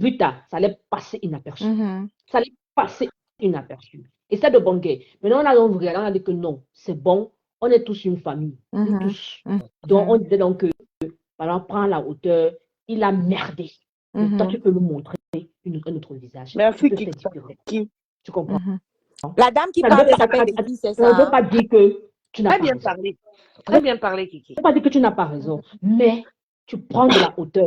Gluta, ça allait passer inaperçu. Ça allait passer inaperçu. Et c'est de bon guet. Maintenant, on a donc regardé, on a dit que non, c'est bon, on est tous une famille, nous tous. Donc, on disait donc que, par exemple, prends la hauteur, il a merdé. Mais toi, tu peux nous montrer un autre visage. Merci, Tu peux faire différent. Tu comprends? La dame qui parle s'appelle Betty, c'est ça. Ça ne veut pas dire que tu n'as pas bien raison. parlé. Très bien parlé, Kiki. Ça ne veut pas dire que tu n'as pas raison, mais tu prends de la hauteur.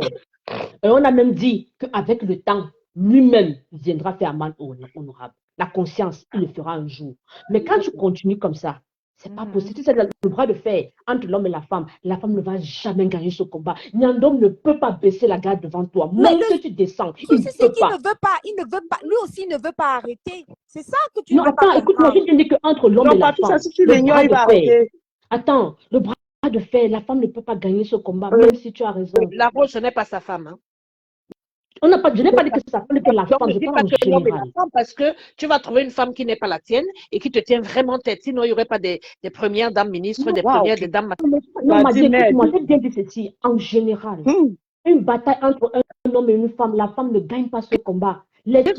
Et on a même dit qu'avec le temps, lui-même viendra faire mal au honorable. La conscience, il le fera un jour. Mais quand tu continues comme ça, c'est pas possible. Tu sais, le bras de fer entre l'homme et la femme ne va jamais gagner ce combat. Nyandom ne peut pas baisser la garde devant toi. Même si tu descends, il ne peut pas. Il ne veut pas. Lui aussi, il ne veut pas arrêter. C'est ça que tu non, ne veux pas attends, écoute-moi, je te dis qu'entre l'homme et la femme, si tu l'ignores, il va arrêter. Attends, le bras de fer, la femme ne peut pas gagner ce combat, même si tu as raison. La Rose, ce n'est pas sa femme. Hein. Je n'ai pas dit que c'est sa femme, que la femme, je parle en général. Parce que tu vas trouver une femme qui n'est pas la tienne et qui te tient vraiment tête. Sinon, il n'y aurait pas des premières dames ministres, des premières des dames... Non, Madi, écoute-moi, j'ai bien dit ceci, en général. Une bataille entre un homme et une femme, la femme ne gagne pas ce combat. Laisse.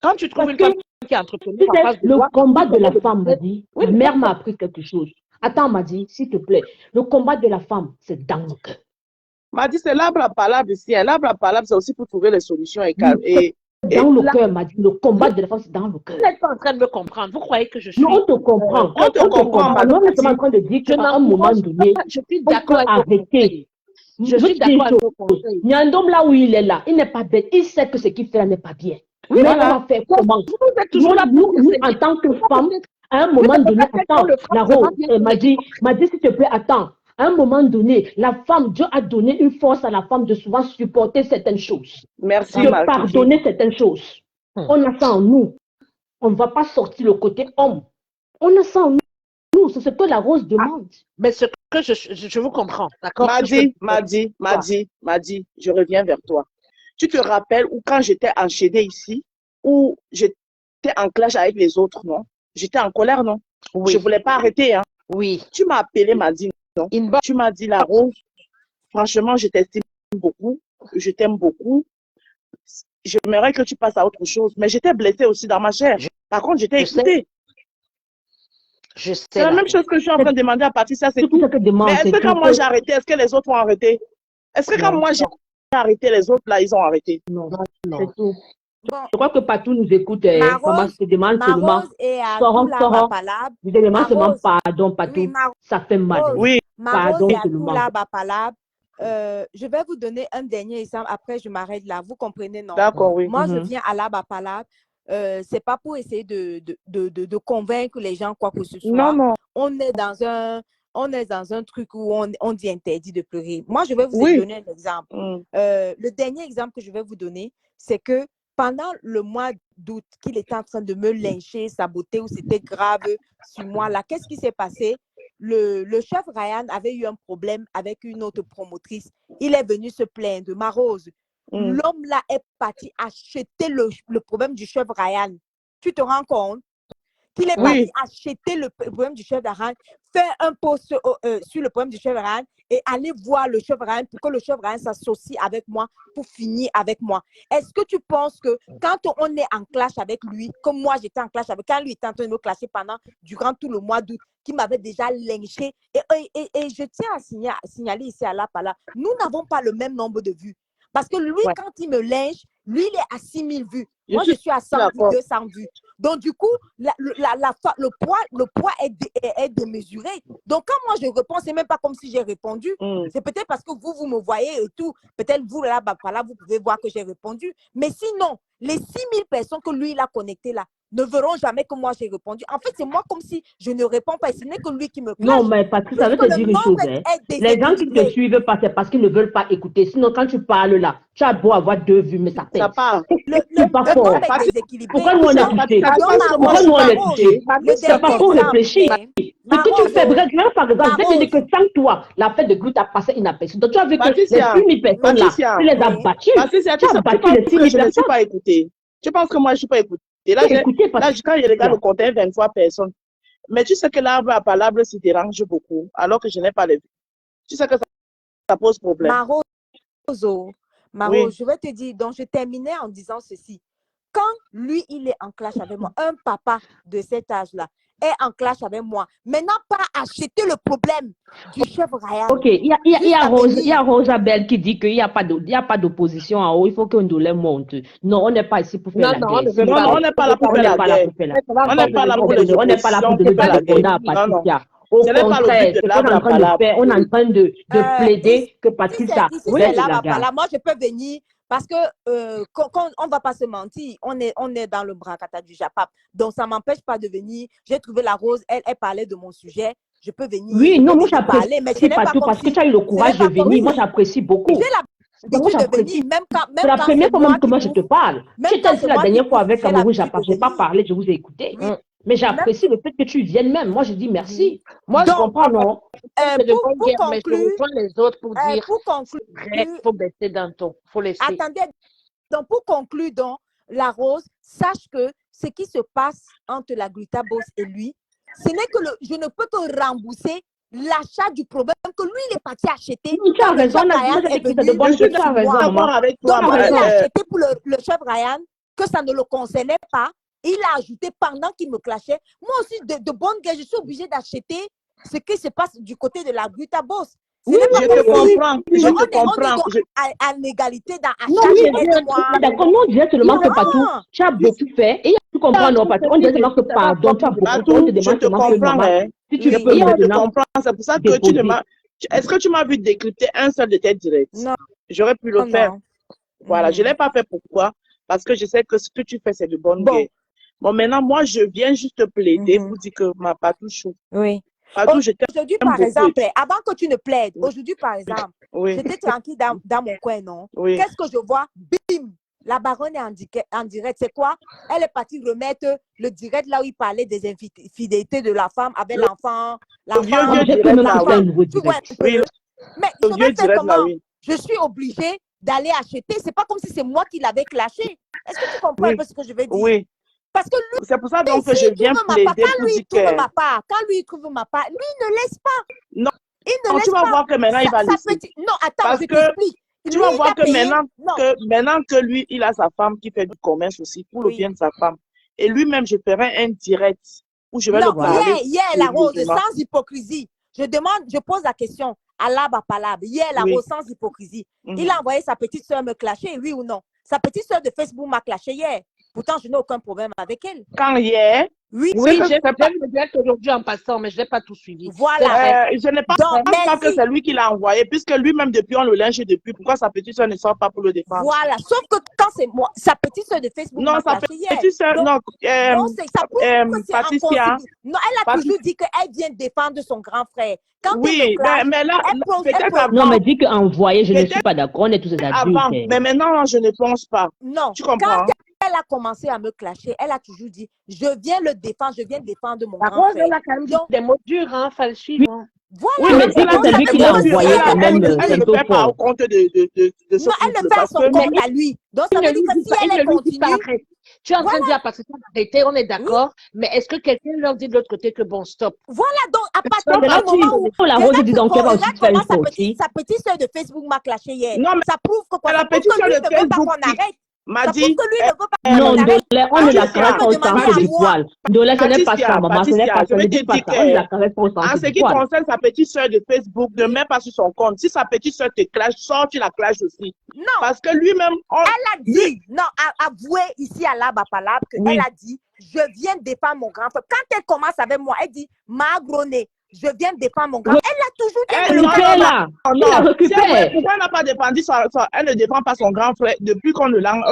Quand tu trouves une femme qui est entretenue... Le combat de la femme, Madi, ma mère m'a appris quelque chose. Attends, Madi, s'il te plaît. Le combat de la femme, c'est dans le cœur. Madi, c'est l'arbre à palabre ici. L'arbre à palabre, c'est aussi pour trouver les solutions. Dans le cœur, Madi. Le combat de la femme, c'est dans le cœur. Vous n'êtes pas en train de me comprendre. Vous croyez que je suis... Non, on te comprend. On te comprend. Nous sommes en train de dire qu'à un moment donné, je suis d'accord avec Je suis d'accord avec vos conseils. Nyandom, là où il est là, il n'est pas bête. Il sait que ce qu'il fait là n'est pas bien. Oui, mais on va faire comment? Vous êtes toujours là nous, en tant que femmes, à un moment donné, attends, la Rose m'a dit, s'il te plaît, attends. À un moment donné, la femme, Dieu a donné une force à la femme de souvent supporter certaines choses. Merci, de pardonner certaines choses. On a ça en nous. On ne va pas sortir le côté homme. On a ça en nous. C'est ce que la Rose demande. Mais ce que je vous comprends, d'accord? Madi, je reviens vers toi. Tu te rappelles où quand j'étais enchaînée ici, où j'étais en clash avec les autres, non? J'étais en colère, non? Oui. Je ne voulais pas arrêter, hein? Oui. Tu m'as appelé, Madi, non? Tu m'as dit, la Rose, franchement, je t'estime beaucoup, je t'aime beaucoup. J'aimerais que tu passes à autre chose. Mais j'étais blessée aussi dans ma chair. Par contre, j'étais écoutée. C'est la même chose que je suis en train de demander à Patricia, c'est tout. Mais est-ce que quand moi j'ai arrêté, est-ce que les autres ont arrêté? Est-ce que quand moi j'ai arrêté, les autres là, ils ont arrêté? Non. C'est tout. Bon. Je crois que Patou nous écoute. Maman se demande seulement. Je demande seulement pardon, Patou. Oui, ça fait mal. Oui. Pardon, seulement. Je vais vous donner un dernier exemple. Après, je m'arrête là. Vous comprenez, non? D'accord, oui. Moi, je viens à Palab. C'est pas pour essayer de convaincre les gens quoi que ce soit. Non. On est dans un truc où on dit interdit de pleurer. Moi, je vais vous donner un exemple. Le dernier exemple que je vais vous donner, c'est que pendant le mois d'août, qu'il était en train de me lyncher, saboter, ou c'était grave sur moi, là, qu'est-ce qui s'est passé? Le chef Ryan avait eu un problème avec une autre promotrice. Il est venu se plaindre. Ma Rose, l'homme là est parti acheter le problème du chef Ryan. Tu te rends compte qu'il est parti acheter le problème du chef Ryan, faire un post sur le problème du chef Ryan et aller voir le chef Ryan pour que le chef Ryan s'associe avec moi pour finir avec moi. Est-ce que tu penses que quand on est en clash avec lui, comme moi j'étais en clash avec, quand lui était en train de me clasher durant tout le mois d'août, qui m'avait déjà lynché, et je tiens à signaler ici à Pala, nous n'avons pas le même nombre de vues. Parce que lui, quand il me lynche, lui, il est à 6000 vues. Moi, je suis à 100 vues, 200 vues. Donc, du coup, le poids est démesuré. Donc, quand moi, je réponds, c'est même pas comme si j'ai répondu. C'est peut-être parce que vous me voyez et tout. Peut-être vous, là, vous pouvez voir que j'ai répondu. Mais sinon, les 6000 personnes que lui, il a connectées là, ne verront jamais que moi, j'ai répondu. En fait, c'est moi comme si je ne réponds pas. Et ce n'est que lui qui me clash. Non, mais Patrice, ça veut te dire une chose. Les gens qui ne te suivent pas, c'est parce qu'ils ne veulent pas écouter. Sinon, quand tu parles là, tu as beau avoir 2 vues, mais ça pèse. Ça part. C'est pas fort. Pourquoi nous on est touchés? Pourquoi nous on est touchés? C'est pas pour réfléchir. Ce que tu fais, regarde par exemple, je te dis que sans toi, la fête de Glut a passé inaperçue. Donc tu as vu que les 6000 personnes là, tu les as battues. Tu as battu les 6000 personnes. Je ne suis pas écoutée. Tu penses que moi je ne suis pas écoutée? Là, quand je regarde le compteur, 23 personnes. Mais tu sais que l'arbre à palabre se dérange beaucoup, alors que je n'ai pas les vues. Tu sais que ça pose problème. Maro, je vais te dire, donc je terminais en disant ceci. Quand lui, il est en clash avec moi, un papa de cet âge-là est en clash avec moi, mais n'a pas acheté le problème du chef Ryan. Ok, il y a Rosabelle qui dit qu'il n'y a pas d'opposition en haut, il faut que Ndolé monte. Non, on n'est pas ici pour faire la guerre. Non, on n'est pas là pour faire la guerre. On n'est pas là pour les On n'est pas là pour donner des répondants à Patricia. Au contraire, ce qu'on est en train de faire, on est en train de plaider que Patricia laisse la guerre. Moi, je peux venir parce que on ne va pas se mentir, on est dans le bracata du Japap. Donc, ça ne m'empêche pas de venir. J'ai trouvé la Rose, elle parlait de mon sujet. Je peux venir. Oui, non, moi j'apprécie pas tout parce que tu as eu le courage de venir. Moi, j'apprécie beaucoup. J'ai l'habitude de venir, même quand. C'est la première fois que moi je te parle. J'étais ici la dernière fois avec Cameroun, je n'ai pas parlé, je vous ai écouté. Mais j'apprécie le fait que tu viennes même. Moi, je dis merci. Moi, je comprends, non? Pour conclure, les autres pour dire il faut baisser d'un ton. Faut laisser. Attendez. Donc, pour conclure, donc, la Rose, sache que ce qui se passe entre la Glutabos et lui, ce n'est que je ne peux que rembourser l'achat du problème que lui, il est parti acheter. Tu as raison, tu as raison. Donc, il a acheté pour le chef Ryan que ça ne le concernait pas. Il a ajouté pendant qu'il me clashait. Moi aussi, de bonne guerre, je suis obligée d'acheter ce qui se passe du côté de la Glutabos. Oui, je te comprends. On est à l'égalité dans achat. D'accord, nous, on disait seulement que Patou, tu as beaucoup fait. Et tu comprends, non, Patou, on disait seulement que pardon, tu as beaucoup fait. On te demande seulement que maman, si tu peux maintenant. C'est pour ça que tu demandes. Est-ce que tu m'as vu décrypter un seul de tes directs? Non. J'aurais pu le faire. Voilà, je ne l'ai pas fait. Pourquoi? Parce que je sais que ce que tu fais, c'est de bonne guerre. Bon, maintenant, moi, je viens juste plaider pour dire que ma Patou chou. Oui. Aujourd'hui, par exemple, avant que tu ne plaides, aujourd'hui, par exemple, j'étais tranquille dans mon coin, non? Qu'est-ce que je vois? Bim! La baronne est en direct. C'est quoi? Elle est partie remettre le direct là où il parlait des infidélités de la femme avec l'enfant. Le vieux direct là, oui. Mais je vais faire comment? Je suis obligée d'aller acheter. C'est pas comme si c'est moi qui l'avais clashé. Est-ce que tu comprends un peu ce que je veux dire? Oui. Parce que lui, c'est pour ça donc que je viens plaider pour dire que... Quand lui trouve ma part, lui ne laisse pas. Non, tu vas voir que maintenant il va laisser. Non, attends, je t'explique. Tu vas voir que maintenant que lui, il a sa femme qui fait du commerce aussi pour le bien de sa femme. Et lui-même, je ferai un direct où je vais le parler. La Rose, sans hypocrisie. Je pose la question à l'aba palab. La Rose, sans hypocrisie. Il a envoyé sa petite soeur me clasher, oui ou non? Sa petite soeur de Facebook m'a clashé hier. Pourtant, je n'ai aucun problème avec elle. Quand hier? Oui, j'ai fait le direct aujourd'hui en passant, mais je n'ai pas tout suivi. Voilà. Je n'ai pas que c'est lui qui l'a envoyé, puisque lui-même, depuis, on le linge depuis. Pourquoi sa petite soeur ne sort pas pour le défendre? Voilà. Sauf que quand c'est moi, sa petite soeur de Facebook m'a clashé hier. Non, sa petite soeur, Patricia. Non, elle a toujours dit qu'elle vient défendre son grand frère. Quand oui, mais là, peut-être avant. Non, mais dit qu'envoyer, je ne suis pas d'accord. On est tous des adultes. Avant, mais maintenant, je ne pense pas. Non. Tu comprends? Quand elle a commencé à me clasher, elle a toujours dit, je viens le défendre, je viens défendre mon grand frère. Elle a quand même dit des mots durs, hein, fallait suivre. Voilà. Oui, mais c'est lui qui l'a envoyé quand même. Elle ne le fait pas au compte de ce non, elle le fait à son compte à lui. Donc, ça veut dire que si elle continue... Tu es en train de dire à Patricia d'arrêter, on est d'accord, mais est-ce que quelqu'un leur dit de l'autre côté que bon, stop? Voilà, donc à partir du moment où la Rose dit donc qu'elle va aussi faire une sortie. Sa petite soeur de Facebook m'a clashé hier. Non, mais ça prouve que la petite soeur de Facebook m'a dit non, on ne la caresse pas au sens du poil. Ndolé, ce n'est pas ça, maman, ce n'est pas ça. Ne dis pas ça, on ne la caresse pas au sens du poil. En ce qui concerne sa petite soeur de Facebook, ne mets pas sur son compte. Si sa petite soeur te clash, sors, tu la clashes aussi. Non. Parce que lui-même... Elle a dit, non, avoué ici à Laba Palab, qu'elle a dit, je viens défendre mon grand frère. Quand elle commence avec moi, elle dit, Magronné, je viens défendre mon grand frère. Elle a toujours dit... Elle là. Pourquoi elle n'a pas défendu elle ne défend pas son grand frère depuis qu'on le lance.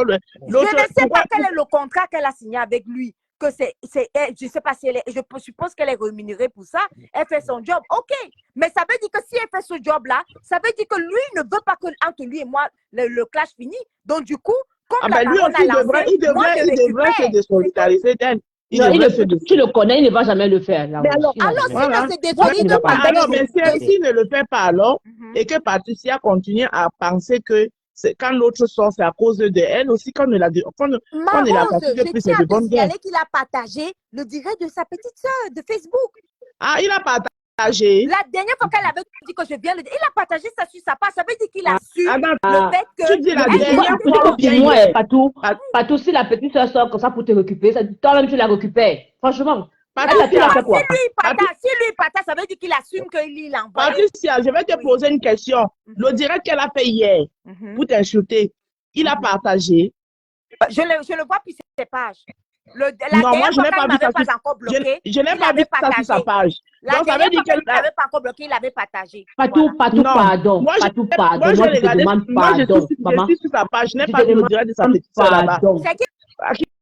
Je ne sais pas quel est le contrat qu'elle a signé avec lui. Que je ne sais pas si elle est, je suppose qu'elle est rémunérée pour ça. Elle fait son job, ok. Mais ça veut dire que si elle fait ce job-là, ça veut dire que lui ne veut pas que entre lui et moi, le clash finisse. Donc du coup, comme la lui aussi, il devrait se désolidariser d'elle. Tu le connais, il ne va jamais le faire. Là, mais alors c'est désolé alors, mais si ne le fait pas alors, et que Patricia continue à penser que quand l'autre sort, c'est à cause de elle aussi, quand on ne l'a plus, c'est de bonne guerre. Qu'il a partagé le direct de sa petite soeur de Facebook. Ah, il a partagé. partagé. La dernière fois qu'elle avait dit que je viens le dire, il a partagé ça sur sa page. Ça veut dire qu'il a su le fait que. Tu dis la dernière fois. Dis-moi, Patou, si la petite soeur sort comme ça pour te récupérer, toi-même tu la récupères. Franchement. Si lui partage, ça veut dire qu'il assume qu'il envoie. Patricia, je vais te poser une question. Le direct qu'elle a fait hier pour t'insulter, il a partagé. Je le vois puis ses pages. Non, moi je n'ai pas vu ça. Je n'ai pas vu ça sur sa page. Donc ça veut dire qu'elle n'avait pas encore bloqué, il avait partagé. Patou, pardon. Moi je suis sur sa page. Je n'ai pas vu le direct de sa petite soeur là-bas.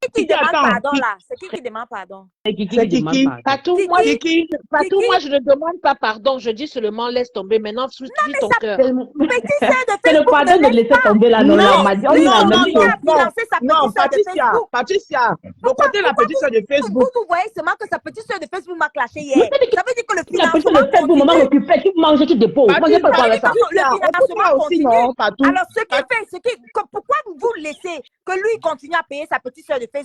C'est qui demande pardon là? C'est qui demande pardon? C'est Kiki. Patou, moi je ne demande pas pardon. Je dis seulement laisse tomber. Maintenant, dis ton cœur. C'est le pardon de laisser tomber là. Non, Patricia. Le côté de la petite soeur de Facebook. Vous voyez seulement que sa petite soeur de Facebook m'a clashé hier. Ça veut dire que le financement continue. Maman m'occupait, tu manges, tu déposes. Moi, j'ai pas parlé de ça. Le financement continue. Alors, ce qui fait, pourquoi vous laissez que lui continue à payer sa petite soeur de Facebook?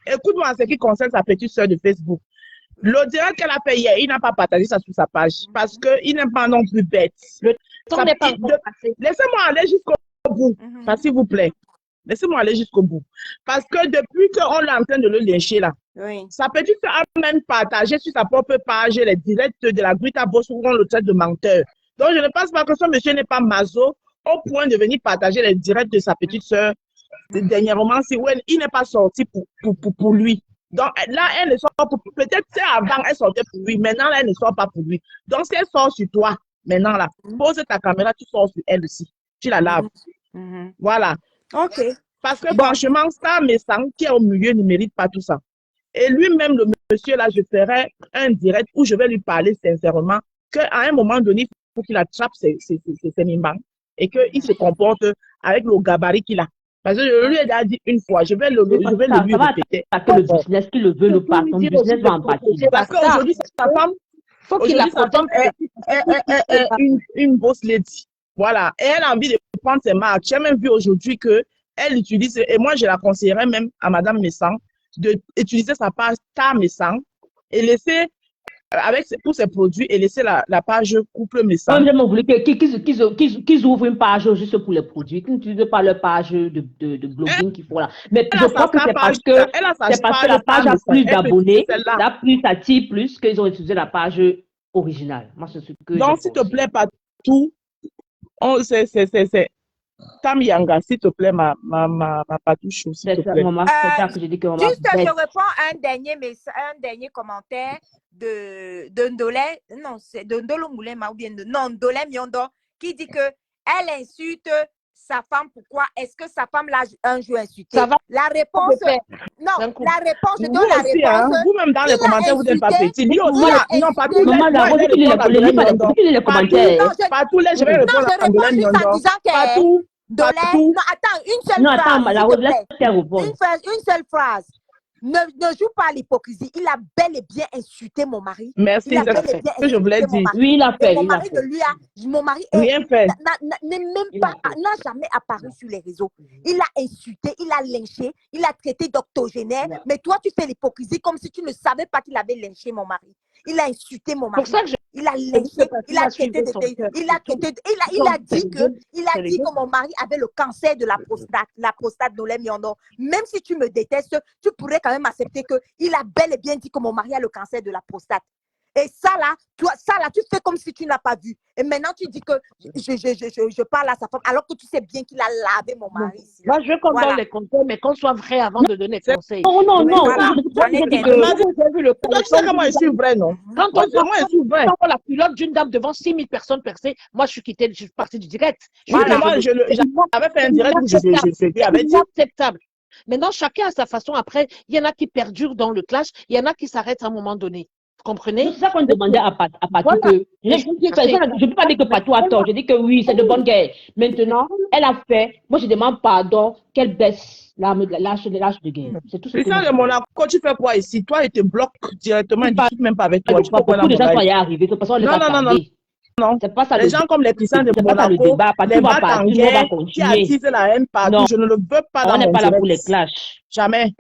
Écoute-moi en ce qui concerne sa petite soeur de Facebook. Le direct qu'elle a fait hier, il n'a pas partagé ça sur sa page parce qu'il n'est pas non plus bête. Laissez-moi aller jusqu'au bout, s'il vous plaît. Laissez-moi aller jusqu'au bout. Parce que depuis qu'on est en train de le lyncher là, sa petite soeur a même partagé sur sa propre page les directs de la Grita Boss où on le traite de menteur. Donc je ne pense pas que ce monsieur n'est pas maso au point de venir partager les directs de sa petite soeur dernièrement, il n'est pas sorti pour lui. Donc là, elle ne sort pas pour peut-être c'est avant, elle sortait pour lui. Maintenant, là, elle ne sort pas pour lui. Donc, si elle sort sur toi, maintenant, là, pose ta caméra, tu sors sur elle aussi. Tu la laves. Voilà. OK. Parce que franchement, ça, mes sangs qui est au milieu ne mérite pas tout ça. Et lui-même, le monsieur, là, je ferai un direct où je vais lui parler sincèrement qu'à un moment donné, il faut qu'il attrape ses mimbans et qu'il se comporte avec le gabarit qu'il a. Parce que je lui ai déjà dit une fois, je vais le lui répéter. Parce que le business, qui le veut, le part, son business va en partie. Parce qu'aujourd'hui, sa femme, est une boss lady. Voilà. Et elle a envie de prendre ses marques. J'ai même vu aujourd'hui qu'elle utilise, et moi je la conseillerais même à Madame Messang, d'utiliser sa page Ta Messang et laisser pour ses produits et laisser la page couple Messang. Moi, j'aimerais voulu qu'ils ouvrent une page juste pour les produits, qu'ils n'utilisent pas leur page de blogging qu'il faut là. Mais je crois que c'est parce que la page a plus d'abonnés, ça tire plus qu'ils ont utilisé la page originale. Moi, c'est ce que donc, s'il te plaît, Patou, c'est Tam Yanga, s'il te plaît, ma patouche, s'il te plaît. C'est ça que j'ai dit que maman. Juste, je réponds à un dernier commentaire de Ndolé, non, c'est de Ndolo Moulema ou bien de Ndolé Miondo, qui dit que elle insulte sa femme. Pourquoi est-ce que sa femme l'a un jour insulté? La réponse, non, la réponse, je donne la réponse. Vous-même dans les commentaires, vous n'êtes pas petit. Lui aussi, non, pas tous les commentaires. Pas tous les, je vais répondre à Ndolé Miondo. Pas tout. Non, attends, une seule phrase. Ne joue pas à l'hypocrisie. Il a bel et bien insulté mon mari. Merci, c'est ce que je voulais dire. Oui, il a fait. Mon mari n'a jamais apparu sur les réseaux. Il a insulté, il a lynché, il a traité d'octogénaire. Mais toi, tu fais l'hypocrisie comme si tu ne savais pas qu'il avait lynché mon mari. Il a insulté mon mari. Il a lynché, il a traité il a dit que mon mari avait le cancer de la prostate Ndolé Miondo. Même si tu me détestes, tu pourrais quand même accepter qu'il a bel et bien dit que mon mari a le cancer de la prostate. Et ça là, tu fais comme si tu n'as pas vu. Et maintenant, tu dis que je parle à sa femme, alors que tu sais bien qu'il a lavé mon mari. Ici, moi, je veux qu'on donne les conseils, mais qu'on soit vrai avant de donner des conseils. Non. J'ai vu le conseil. Comment je suis vrai, non? Quand on la culotte d'une dame devant 6000 personnes percées, moi, je suis partie du direct. Moi, j'avais fait un direct où je avais dit. Acceptable. Maintenant, chacun à sa façon. Après, il y en a qui perdurent dans le clash, il y en a qui s'arrêtent à un moment donné. Vous comprenez? C'est ça qu'on demandait à Patou. Je ne peux pas dire que Patou a tort. Je dis que oui, c'est de bonne guerre. Maintenant, elle a fait. Moi, je demande pardon qu'elle baisse l'âge de guerre. C'est tout ce que ça, de Monaco, tu fais quoi ici? Toi, il te bloque directement. Il ne discute même pas avec toi. Beaucoup de gens sont y arrivés. De toute façon, non. C'est pas ça. Les gens comme les puissants de Monaco, les battes en guerre, qui attisent la haine partout. Je ne le veux pas dans mon direct. On n'est pas là pour les clashs. Jamais.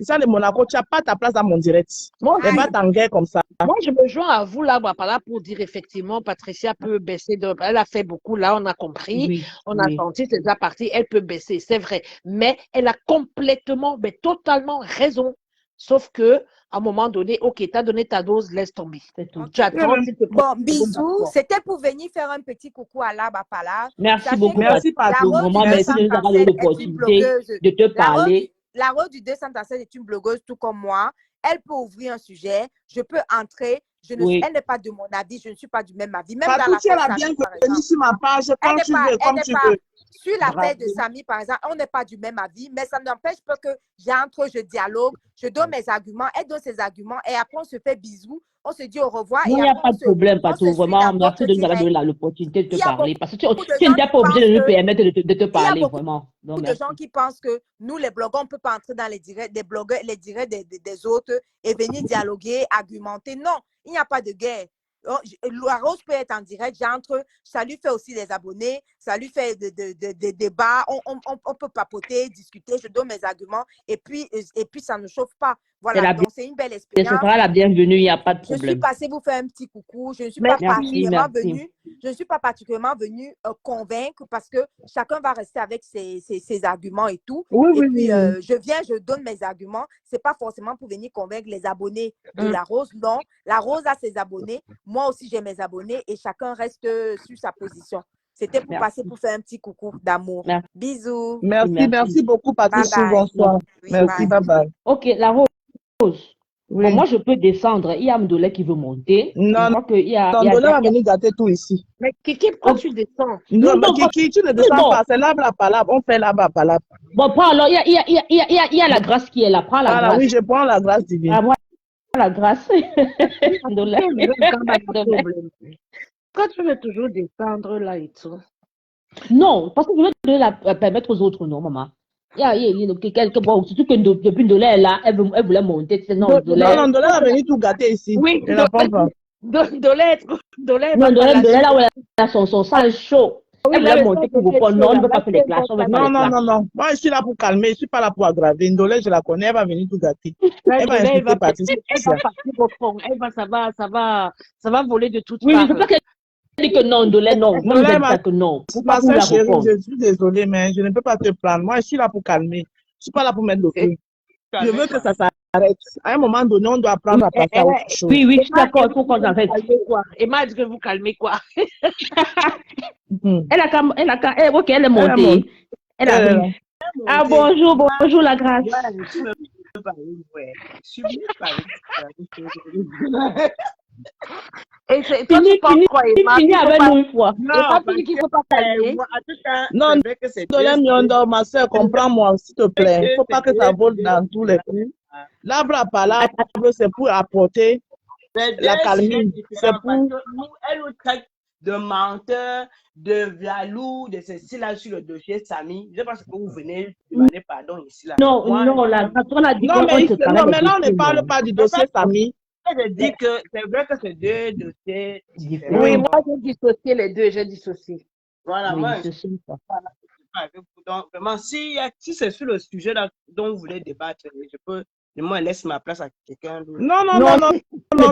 Christian de Monaco, tu n'as pas ta place dans mon direct. Moi, Ne pas t'engueuler comme ça. moi, je me joins à vous là, pour dire effectivement, Patricia peut baisser. Elle a fait beaucoup là, on a compris, Oui, on a oui. senti, c'est sa partie, elle peut baisser, c'est vrai. Mais elle a complètement, mais totalement raison. Sauf que, à un moment donné, ok, tu as donné ta dose, laisse tomber. C'est tout. Tu attends, s'il te plaît. Bon, bisous. C'était pour venir faire un petit coucou à Lab à Pala. Merci Sachez beaucoup, que Merci, la Patou. Rose Vraiment, du merci de nous avoir donné 237 est une l'opportunité blogueuse. de te La Rose, parler. la Rose du 237 est une blogueuse tout comme moi. Elle peut ouvrir un sujet. Je peux entrer. Oui. Elle n'est pas de mon avis. Je ne suis pas du même avis. Même Patou, dans tu es l'affaire la Samy, par bienvenue exemple. sur ma page quand tu veux, comme tu veux. Sur l'affaire de Bravo. Samy, par exemple, on n'est pas du même avis, mais ça n'empêche pas que j'entre, je dialogue, je donne mes arguments, elle donne ses arguments, et après on se fait bisous, on se dit au revoir. Non, Et il n'y a après, pas de problème, on se Patou. suit Vraiment, dans merci d'autres de nous avoir directs. donné l'opportunité de Il y te a parler. Parce que beaucoup de tu gens n'étais qui pas obligé pensent de nous que- permettre de te parler, beaucoup vraiment. Donc, de gens qui pensent que nous, les blogueurs, on ne peut pas entrer dans les directs des blogueurs, les directs des autres et venir dialoguer, argumenter. Non, il n'y a pas de guerre. La Rose peut être en direct, j'entre, ça lui fait aussi des abonnés, ça lui fait des débats, on peut papoter, discuter, je donne mes arguments et puis ça ne chauffe pas. Voilà, donc c'est une belle ce expérience. sera la bienvenue, il n'y a pas de Je suis problème. passée vous faire un petit coucou. Je ne suis Merci, pas particulièrement merci. venue. Je ne suis pas particulièrement venue convaincre parce que chacun va rester avec ses arguments et tout. Oui, Et oui, puis, oui. je viens, je donne mes arguments. Ce n'est pas forcément pour venir convaincre les abonnés de la Rose. Non, la Rose a ses abonnés. Moi aussi, j'ai mes abonnés et chacun reste sur sa position. C'était pour passer pour faire un petit coucou d'amour. Merci. Bisous. Merci beaucoup, Patricia. Bye bye. Bonsoir. Oui, Merci, bye bye. Ok, la Rose. Oui. Bon, moi, je peux descendre. Il y a Mdolé qui veut monter. Non, je crois qu'il y a. Ndola va venir gâter tout ici. Mais Kiki, pourquoi tu descends? Non, mais non, Kiki, tu ne descends non. pas. C'est là-bas, palabre. On fait là-bas, palabre. Bon, prends alors. Il y a la grâce qui est là. Prends la Voilà, grâce. oui, je prends la grâce divine. Ah, moi, la grâce. Mdolé. Quand tu veux toujours descendre là et tout. Non, parce que je veux la permettre aux autres, non, maman. Il y a quelques bon, surtout que depuis Ndola est là, elle voulait monter. Non, Ndola va venir tout gâter ici. Oui, je n'apprends pas. Ndola là où elle a son sang chaud. Elle voulait monter pour vous prendre. Non, on ne veut pas faire les classes. Non. Moi, je suis là pour calmer. Je ne suis pas là pour aggraver. Ndola, je la connais. Elle va venir tout gâter. Elle va insulter Patricia. Elle va partir au fond. Ça va voler de toutes parts. Oui, je veux pas qu'elle dise que non, Ndola, non. Moi, je dis que non. Ma soeur chérie, je suis désolée, mais je ne peux pas te prendre. Moi, je suis là pour calmer. Je ne suis pas là pour mettre le feu. Je veux que ça s'arrête. À un moment donné, on doit apprendre à passer à autre chose. Oui, je suis d'accord. Il faut qu'on arrête. Emma dit que vous calmez quoi? Ok, elle est montée. Elle arrive. Ah, bonjour la grâce. Et c'est toi tu penses quoi, Emma? Fini avec nous une fois. Non, parce qu'il ne faut pas calmer. Non, ma soeur, comprends-moi, s'il te plaît. Il ne faut pas que ça vole dans tous les coups. L'arbre à palabre, c'est pour apporter la calmie. C'est pour... Elle nous traite de menteurs, de jaloux, de ceci là sur le dossier Samy. Je pense que vous venez demander pardon ici là. Non, on a dit non, mais là, on ne parle pas du dossier Samy. Je dis que c'est vrai que c'est deux dossiers différents. Oui, moi j'ai dissocié les deux, j'ai dissocié. Voilà, moi, donc, vraiment, si c'est sur le sujet là dont vous voulez débattre, je peux, du moins, laisse ma place à quelqu'un d'autre. Non,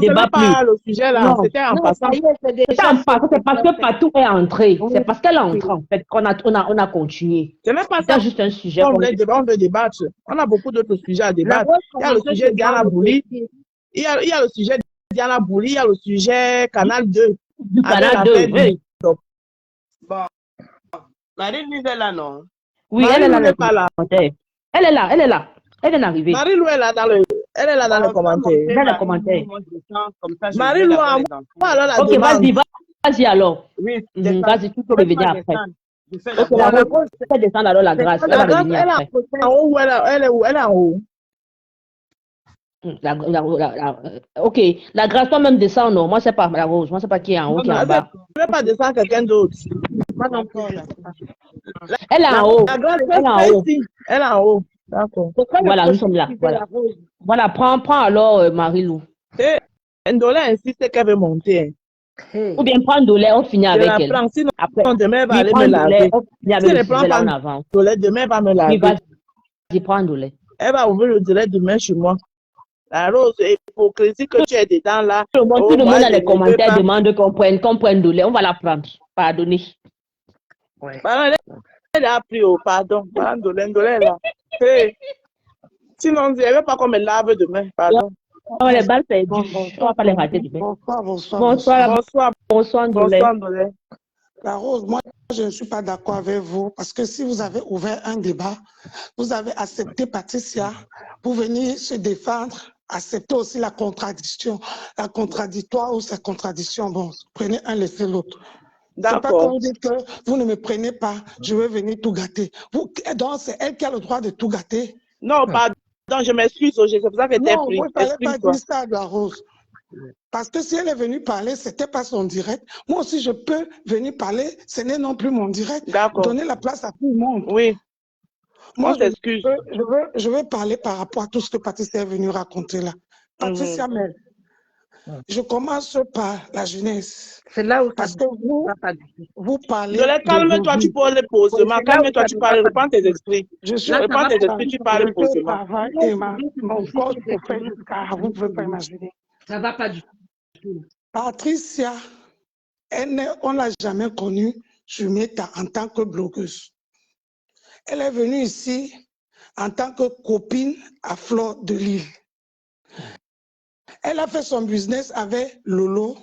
c'est pas le sujet là, c'était en passant. C'était en passant, c'est parce que Patou est entré. C'est parce qu'elle est entrée, en fait, qu'on a continué. C'est même pas ça. C'est juste un sujet. On veut débattre. On a beaucoup d'autres sujets à débattre. Il y a le sujet Diana Bouli. Il y a le sujet Diana Bouli, il y a le sujet Canal 2. Du Canal 2, oui. Bon. Marie-Louise est là, non? Oui, elle est là. Elle est là. Elle est arrivée. Marie-Lou est là dans le commentaire. Dans le commentaire. Marie-Lou, alors ok, vas-y alors. Oui, vas-y, tu peux revenir après. Ok, la réponse, c'est descendre alors la grâce. Elle va revenir après. En haut, elle est où? Elle est en haut. Ok, la grâce, toi-même descend, non? Moi, c'est pas la rose. Moi, c'est pas qui est en haut, qui est en bas. Je ne vais pas descendre quelqu'un d'autre. Moi non plus. Elle est en haut. Elle est en haut. D'accord. Voilà, nous sommes là. Voilà, prends alors Marie-Lou. Ndola insiste qu'elle veut monter. Ou bien prends Ndola, on finit avec elle. Sinon, demain, elle va aller me laver. Si elle prend pas Ndola, demain, elle va me laver. Vas-y, prends Ndola. Elle va ouvrir le direct demain chez moi. La Rose, hypocrisie que tu es dedans là. Tout le monde dans les commentaires demande qu'on prenne de lait. On va la prendre. Pardonnez. Ouais. Elle a pris au pardon. Ndolé là. Hey. Sinon, je ne veux pas qu'on me lave demain. Pardon. Oh, les balles perdues. On va pas les rater demain. Bonsoir, Ndolé. La Rose, moi, je ne suis pas d'accord avec vous parce que si vous avez ouvert un débat, vous avez accepté Patricia pour venir se défendre, accepter aussi la contradiction, la contradictoire ou sa contradiction. Bon, prenez un, laissez l'autre. C'est pas comme vous dites que vous ne me prenez pas, je vais venir tout gâter. Donc, c'est elle qui a le droit de tout gâter. Non, pardon, je m'excuse, c'est pour ça que t'es pris. Non, vous ne fallait pas dire ça, la Rose. Parce que si elle est venue parler, ce n'était pas son direct. Moi aussi, je peux venir parler, ce n'est non plus mon direct. Donner la place à tout le monde. Oui. Moi, je veux parler par rapport à tout ce que Patricia est venue raconter là. Patricia Mel, je commence par la jeunesse. C'est là où parce que vous parlez. Calme-toi, tu poses les posément. Calme-toi, tu parles, reprends tes esprits. Reprends tes esprits, tu parles posément. Mon corps se fait jusqu'à vous ne pouvez pas imaginer. Ça ne va pas du tout. Patricia, on ne l'a jamais connue sur Meta en tant que blogueuse. Elle est venue ici en tant que copine à Fleur de Lille. Elle a fait son business avec Lolo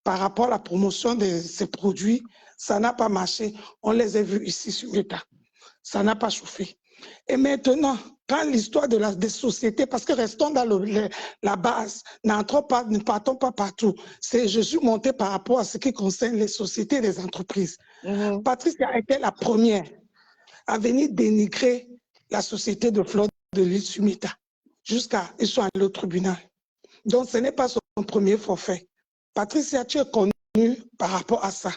par rapport à la promotion de ses produits. Ça n'a pas marché. On les a vus ici sur Meta. Ça n'a pas chauffé. Et maintenant, quand l'histoire des sociétés, parce que restons dans la base, ne partons pas partout. Je suis montée par rapport à ce qui concerne les sociétés et les entreprises. Patricia a été la première à venir dénigrer la société de Fleur de Lille sur Meta, jusqu'à ils sont allés au tribunal. Donc, ce n'est pas son premier forfait. Patricia, tu es connue par rapport à ça.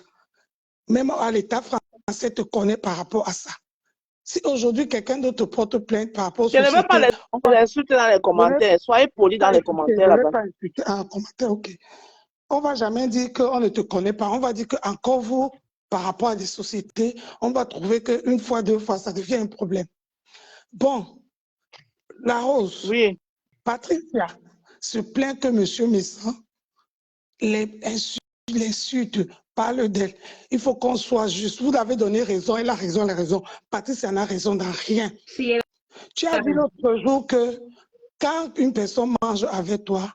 Même à l'État français te connaît par rapport à ça. Si aujourd'hui, quelqu'un d'autre porte plainte par rapport aux sociétés... Je ne veux pas les insulter dans les commentaires. Soyez polis dans les commentaires là-bas. Je ne veux pas insulter en commentaire, ok. On ne va jamais dire qu'on ne te connaît pas. On va dire qu'encore vous, par rapport à des sociétés, on va trouver qu'une fois, deux fois, ça devient un problème. Bon, la Rose. Oui. Patricia se plaint que M. Messan l'insulte, parle d'elle. Il faut qu'on soit juste. Vous avez donné raison, elle a raison, elle a raison. Patricia n'a raison dans rien. Tu as dit l'autre jour que quand une personne mange avec toi,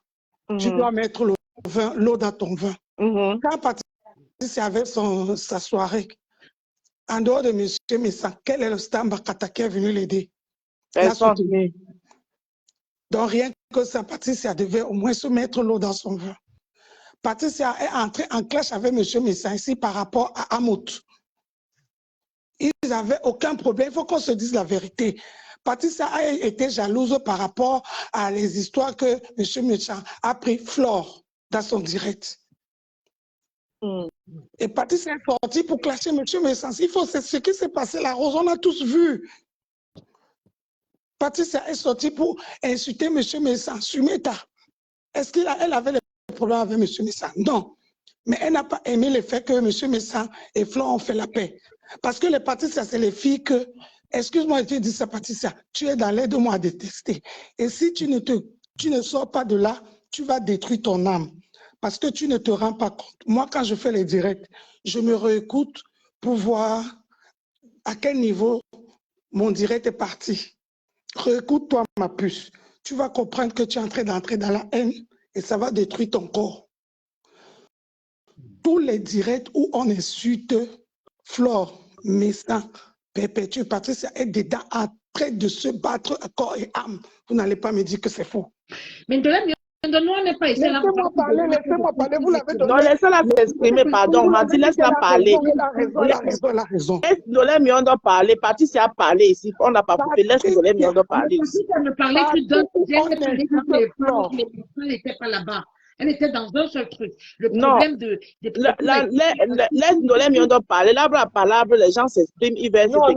tu dois mettre l'eau dans ton vin. Quand Patricia avait sa soirée, en dehors de M. Messan, quel est le Stambakata qui est venu l'aider? Donc rien que ça, Patricia devait au moins se mettre l'eau dans son vin. Patricia est entrée en clash avec M. Messan ici par rapport à Amout. Ils n'avaient aucun problème, il faut qu'on se dise la vérité. Patricia a été jalouse par rapport à les histoires que M. Messan a pris Flore dans son direct. Et Patricia est sortie pour clasher M. Messan. Il faut, c'est ce qui s'est passé, la Rose, on a tous vu. Patricia est sortie pour insulter M. Messan sur Meta. Est-ce qu'elle avait des problèmes avec M. Messan? Non. Mais elle n'a pas aimé le fait que M. Messan et Flore ont fait la paix. Parce que les Patricia, c'est les filles que, excuse-moi, je te dis ça, Patricia, tu es dans l'aide de moi à détester. Et si tu ne sors pas de là, tu vas détruire ton âme. Parce que tu ne te rends pas compte. Moi, quand je fais les directs, je me réécoute pour voir à quel niveau mon direct est parti. Réécoute-toi, ma puce. Tu vas comprendre que tu es en train d'entrer dans la haine et ça va détruire ton corps. Tous les directs où on insulte Flore, Messan, Perpétue, Patricia est dedans en train de se battre à corps et âme. Vous n'allez pas me dire que c'est faux. Mais nous, on n'est pas ici. Laissez-moi parler, vous l'avez donné. Non, laissez-la s'exprimer, pardon. M'a dit, laisse-la parler. Elle a raison. Laisse Ndolé Miondo parler. Patricia a parlé ici. On n'a pas coupé. Laisse Ndolé Miondo parler. Patricia me parlait, tu donnes elle n'était pas là-bas. Elle était dans un seul truc. Le problème laisse Ndolé Miondo parler. Là, les gens s'expriment, ils versent. Non, on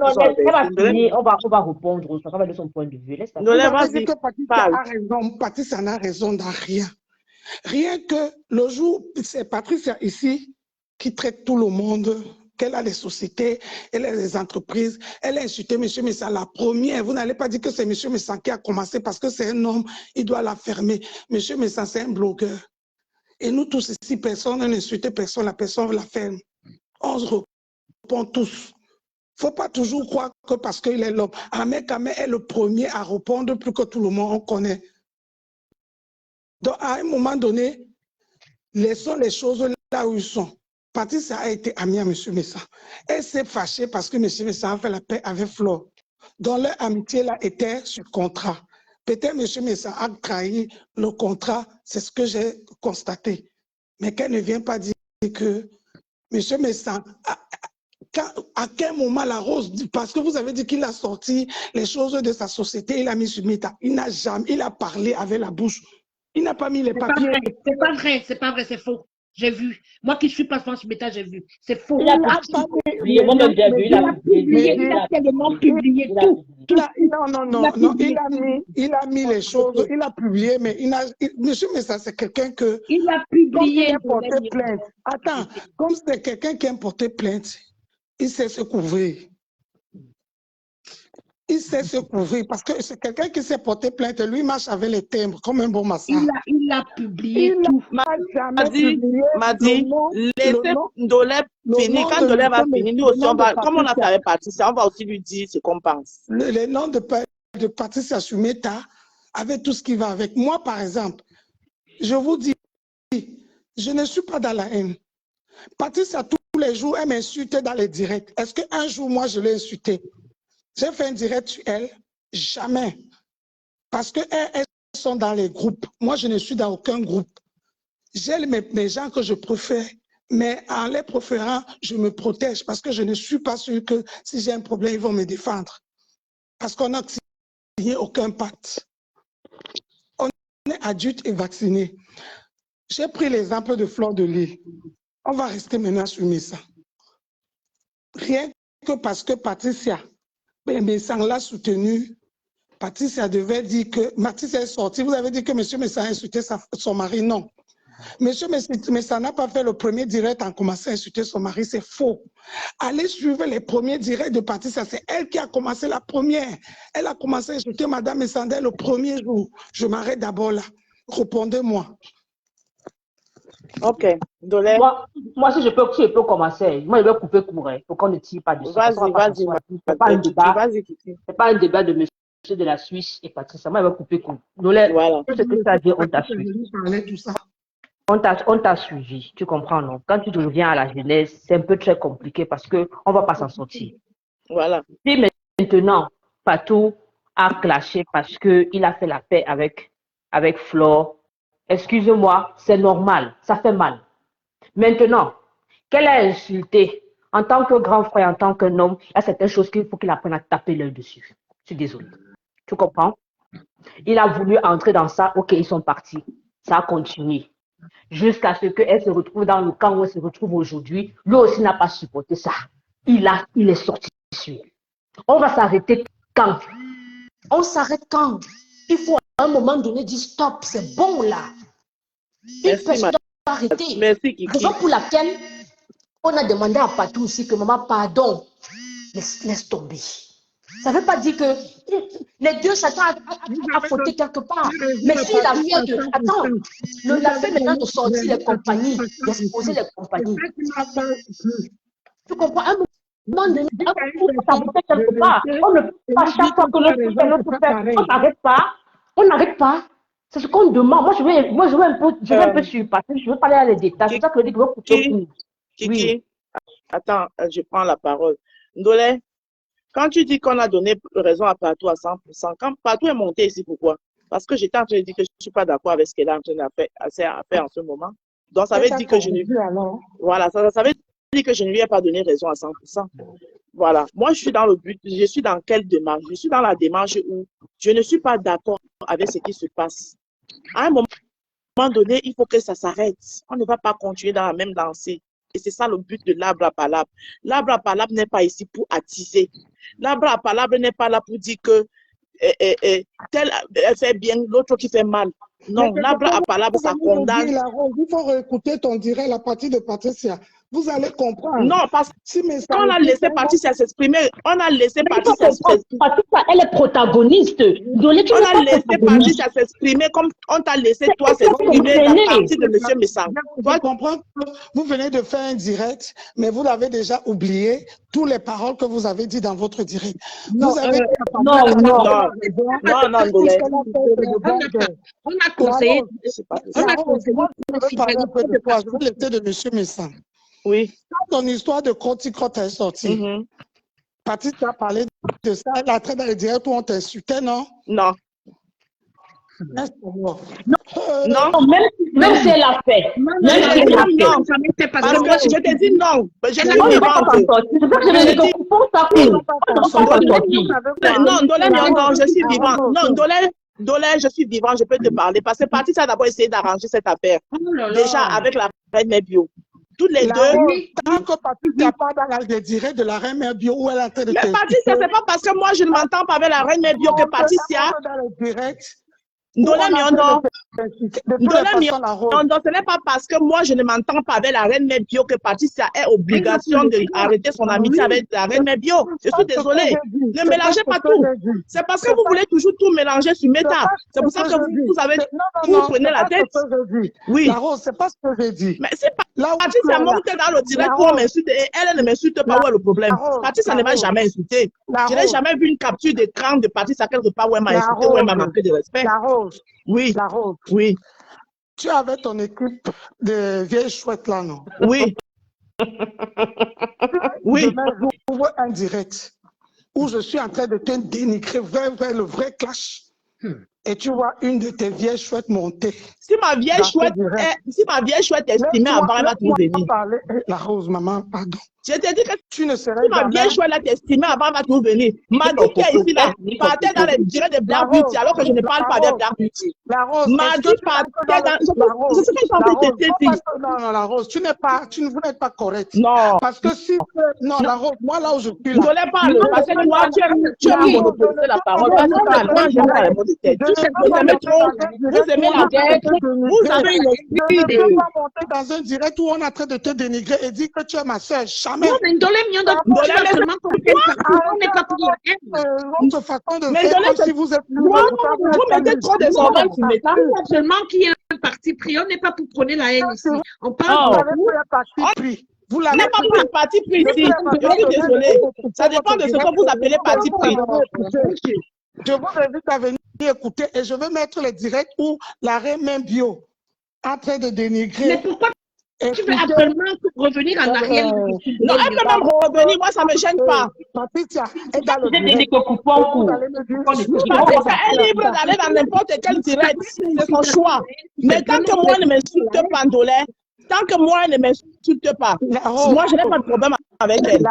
va répondre. Ça va de son point de vue. Patricia n'a raison dans rien. Rien que le jour, c'est Patricia ici qui traite tout le monde qu'elle a des sociétés, elle a des entreprises. Elle a insulté M. Mensah, la première. Vous n'allez pas dire que c'est M. Mensah qui a commencé parce que c'est un homme, il doit la fermer. M. Mensah, c'est un blogueur. Et nous tous ici, personne n'a insulté personne, la personne la ferme. On se répond tous. Il ne faut pas toujours croire que parce qu'il est l'homme. Ahmed Kamel est le premier à répondre plus que tout le monde, on connaît. Donc, à un moment donné, laissons les choses là où ils sont. Patricia a été amie à M. Mensah. Elle s'est fâchée parce que M. Mensah a fait la paix avec Flore. Donc, leur amitié là était sur contrat. Peut-être M. Mensah a trahi le contrat, c'est ce que j'ai constaté. Mais qu'elle ne vient pas dire que M. Mensah, à quel moment la Rose, parce que vous avez dit qu'il a sorti les choses de sa société, il a mis sur Meta. Il n'a jamais, il a parlé avec la bouche. Il n'a pas mis les papiers. C'est pas vrai, c'est faux. J'ai vu. Moi qui suis pas France Meta, j'ai vu. C'est faux. Il a publié, moi-même j'ai vu, il a publié. Il a tellement publié tout. Il a mis les choses, il a publié, mais Monsieur Mensah, c'est quelqu'un que... Il a publié. Porté plainte. Attends, comme c'est quelqu'un qui a porté plainte, il sait se couvrir. Il sait se couvrir parce que c'est quelqu'un qui s'est porté plainte. Lui marche avec les timbres comme un bon massacre. Il a publié tout. M'a dit, laissez Ndoleb finir. Quand Ndoleb va finir, nous aussi, comme on a fait avec Patricia, on va aussi lui dire ce qu'on pense. Le nom de Patricia sur Meta, avec tout ce qui va avec. Moi, par exemple, je vous dis, je ne suis pas dans la haine. Patricia, tous les jours, elle m'insulte dans les directs. Est-ce qu'un jour, moi, je l'ai insultée? J'ai fait un direct sur elle? Jamais. Parce qu'elles sont dans les groupes. Moi, je ne suis dans aucun groupe. J'ai mes gens que je préfère, mais en les préférant, je me protège parce que je ne suis pas sûr que si j'ai un problème, ils vont me défendre. Parce qu'on n'a signé aucun pacte. On est adulte et vacciné. J'ai pris l'exemple de Flore de Lille. On va rester maintenant sur Mensah. Rien que parce que Patricia Mensah l'a soutenu, Patricia devait dire que Patricia est sortie. Vous avez dit que M. Mensah a insulté son mari. Non. M. Mensah n'a pas fait le premier direct en commençant à insulter son mari. C'est faux. Allez suivre les premiers directs de Patricia. C'est elle qui a commencé la première. Elle a commencé à insulter Mme Mensah le premier jour. Je m'arrête d'abord là. Répondez-moi. Ok. Ndoleb. Moi, si je peux commencer, moi, je vais couper court pour qu'on ne tire pas dessus. Vas-y. C'est pas un débat de monsieur de la Suisse et Patricia. Moi, je vais couper court. Ndoleb, voilà. Tout ce que tu as dit, on t'a suivi. On t'a suivi, tu comprends, non? Quand tu reviens à la jeunesse, c'est un peu très compliqué parce qu'on ne va pas s'en sortir. Voilà. Si maintenant, Patou a clashé parce qu'il a fait la paix avec Flore, excusez-moi, c'est normal, ça fait mal. Maintenant, qu'elle a insulté en tant que grand frère, en tant qu'un homme, il y a certaines choses qu'il faut qu'il apprenne à taper l'œil dessus. Je suis désolée. Tu comprends? Il a voulu entrer dans ça, ok, ils sont partis. Ça a continué. Jusqu'à ce qu'elle se retrouve dans le camp où elle se retrouve aujourd'hui. Lui aussi n'a pas supporté ça. Il est sorti sur elle. On va s'arrêter quand? On s'arrête quand? Il faut à un moment donné dire stop, c'est bon là. Une personne doit arrêter. Merci, Kiki. Raison pour laquelle on a demandé à Patou aussi que maman, pardon, laisse tomber. Ça ne veut pas dire que les deux, chacun a fauté quelque part. Mais si la fait de... Attends, la fait maintenant de sortir les compagnies, d'exposer les compagnies. Tu comprends? Un moment donné, ça vous fait quelque part. On ne peut pas chaque fois que l'autre fait. On n'arrête pas. C'est ce qu'on demande. Moi, je vais un peu surpasser. Je veux parler à les détails. C'est ça que je dis que je veux couper. Kiki, attends, je prends la parole. Ndoleb, quand tu dis qu'on a donné raison à Patou à 100%, quand Patou est monté ici, pourquoi? Parce que j'étais en train de dire que je ne suis pas d'accord avec ce qu'elle est en train de faire en ce moment. Donc, ça veut dire que je ne... Voilà, ça veut dire que je ne lui ai pas donné raison à 100%. Voilà. Moi, je suis dans le but, je suis dans quelle démarche? Je suis dans la démarche où je ne suis pas d'accord avec ce qui se passe. À un moment donné, il faut que ça s'arrête. On ne va pas continuer dans la même lancée. Et c'est ça le but de l'arbre à palabre. L'arbre à palabre n'est pas ici pour attiser. L'arbre à palabre n'est pas là pour dire que tel fait bien, l'autre qui fait mal. Non, Nabla a parlé, ça condamne. Il faut réécouter ton direct, la partie de Patricia. Vous allez comprendre. Non, parce que quand on a laissé Patricia s'exprimer, on a laissé Patricia s'exprimer. Patricia, elle est protagoniste. On a laissé Patricia s'exprimer comme on t'a laissé toi s'exprimer la partie de M. Messang. Je comprends que vous venez de faire un direct, mais vous l'avez déjà oublié, toutes les paroles que vous avez dit dans votre direct. Non, vous avez non. On a conseillé. Je vais laisser de M. Messang. Oui. Quand ton histoire de Crotte est sortie, Patricia a parlé de ça, elle a traité dans le direct où on t'insultait, non? Non. Non, même si elle l'a fait. Non, parce que je te dis non. Je suis vivante. Non, Ndolé, je suis vivante. Non, Ndolé, je suis vivante, je peux te parler. Parce que Patricia a d'abord essayé d'arranger cette affaire. Déjà avec la reine Mère Bio. Tous les deux. Tant que Patricia pas dans le direct de la reine Mère Bio où elle est en train de. Mais Patricia, c'est pas parce que moi je ne m'entends pas avec la reine Mère Bio que Patricia. Dans le direct. Ndolé Miondo, ce n'est pas parce que moi je ne m'entends pas avec la reine Mère Bio que Patricia a obligation d'arrêter son amitié avec la reine Mère Bio. Je suis désolée. Ne mélangez pas tout. C'est parce que vous voulez toujours tout mélanger sur Meta. C'est pour ça que vous prenez la tête. Oui. La Rose, c'est pas ce que j'ai dit. Mais c'est pas. Patricia monte dans le direct pour m'insulter et elle ne m'insulte pas. Où est le problème? Patricia ne m'a jamais insulté. Je n'ai jamais vu une capture d'écran de Patricia quelque part où elle m'a insulté, où elle m'a manqué de respect. Oui. La Rose. Oui. Tu avais ton équipe de vieilles chouettes là, non? Oui. Oui. J'ouvre un direct où je suis en train de te dénigrer le vrai clash. Et tu vois une de tes vieilles chouettes monter. Si ma vieille chouette est estimée avant, elle va tout venir. La Rose, maman, pardon. Je t'ai dit que tu ne serais si ma vieille chouette est estimée avant, elle va tout venir. M'a dit qui est ici là, partait dans les directs de Black Beauty alors que je ne parle pas de Black Beauty. La Rose, m'a dit partait dans. Je sais que je suis en train de te dire. Non, la Rose, vous n'êtes pas correcte. Non. Parce que si. Non, la Rose, moi là où je suis là. Je ne parle parce que toi, tu as monopolisé la parole. Moi, je n'ai pas les mots de tête. Vous aimez trop, vous aimez la guerre, vous avez une esprit de. Tu ne peux pas monter dans un direct où on est en train de te dénigrer et dire que tu es ma soeur. Jamais. Non, mais Ndolé Miondo, on n'est pas pour votre façon de faire si vous êtes. Vous mettez trop des organes sur mes tables. Seulement qu'il y ait un parti pris, on n'est pas pour prôner la haine ici. On parle de parti pris. Vous l'avez pas pris le parti pris ici. Je suis désolée. Ça dépend de ce que vous appelez parti pris. Je vous invite à venir écouter et je vais mettre les directs où la reine Mère Bio en train de dénigrer. Mais pourquoi tu veux absolument revenir en arrière? Non, elle peut même revenir, moi ça ne me gêne pas. Patricia, elle est dans le direct. Elle est libre d'aller dans n'importe quel direct, c'est son choix. Mais tant que moi ne m'insulte pas, Ndolé, tant que moi elle ne m'insulte pas, moi je n'ai pas de problème avec elle.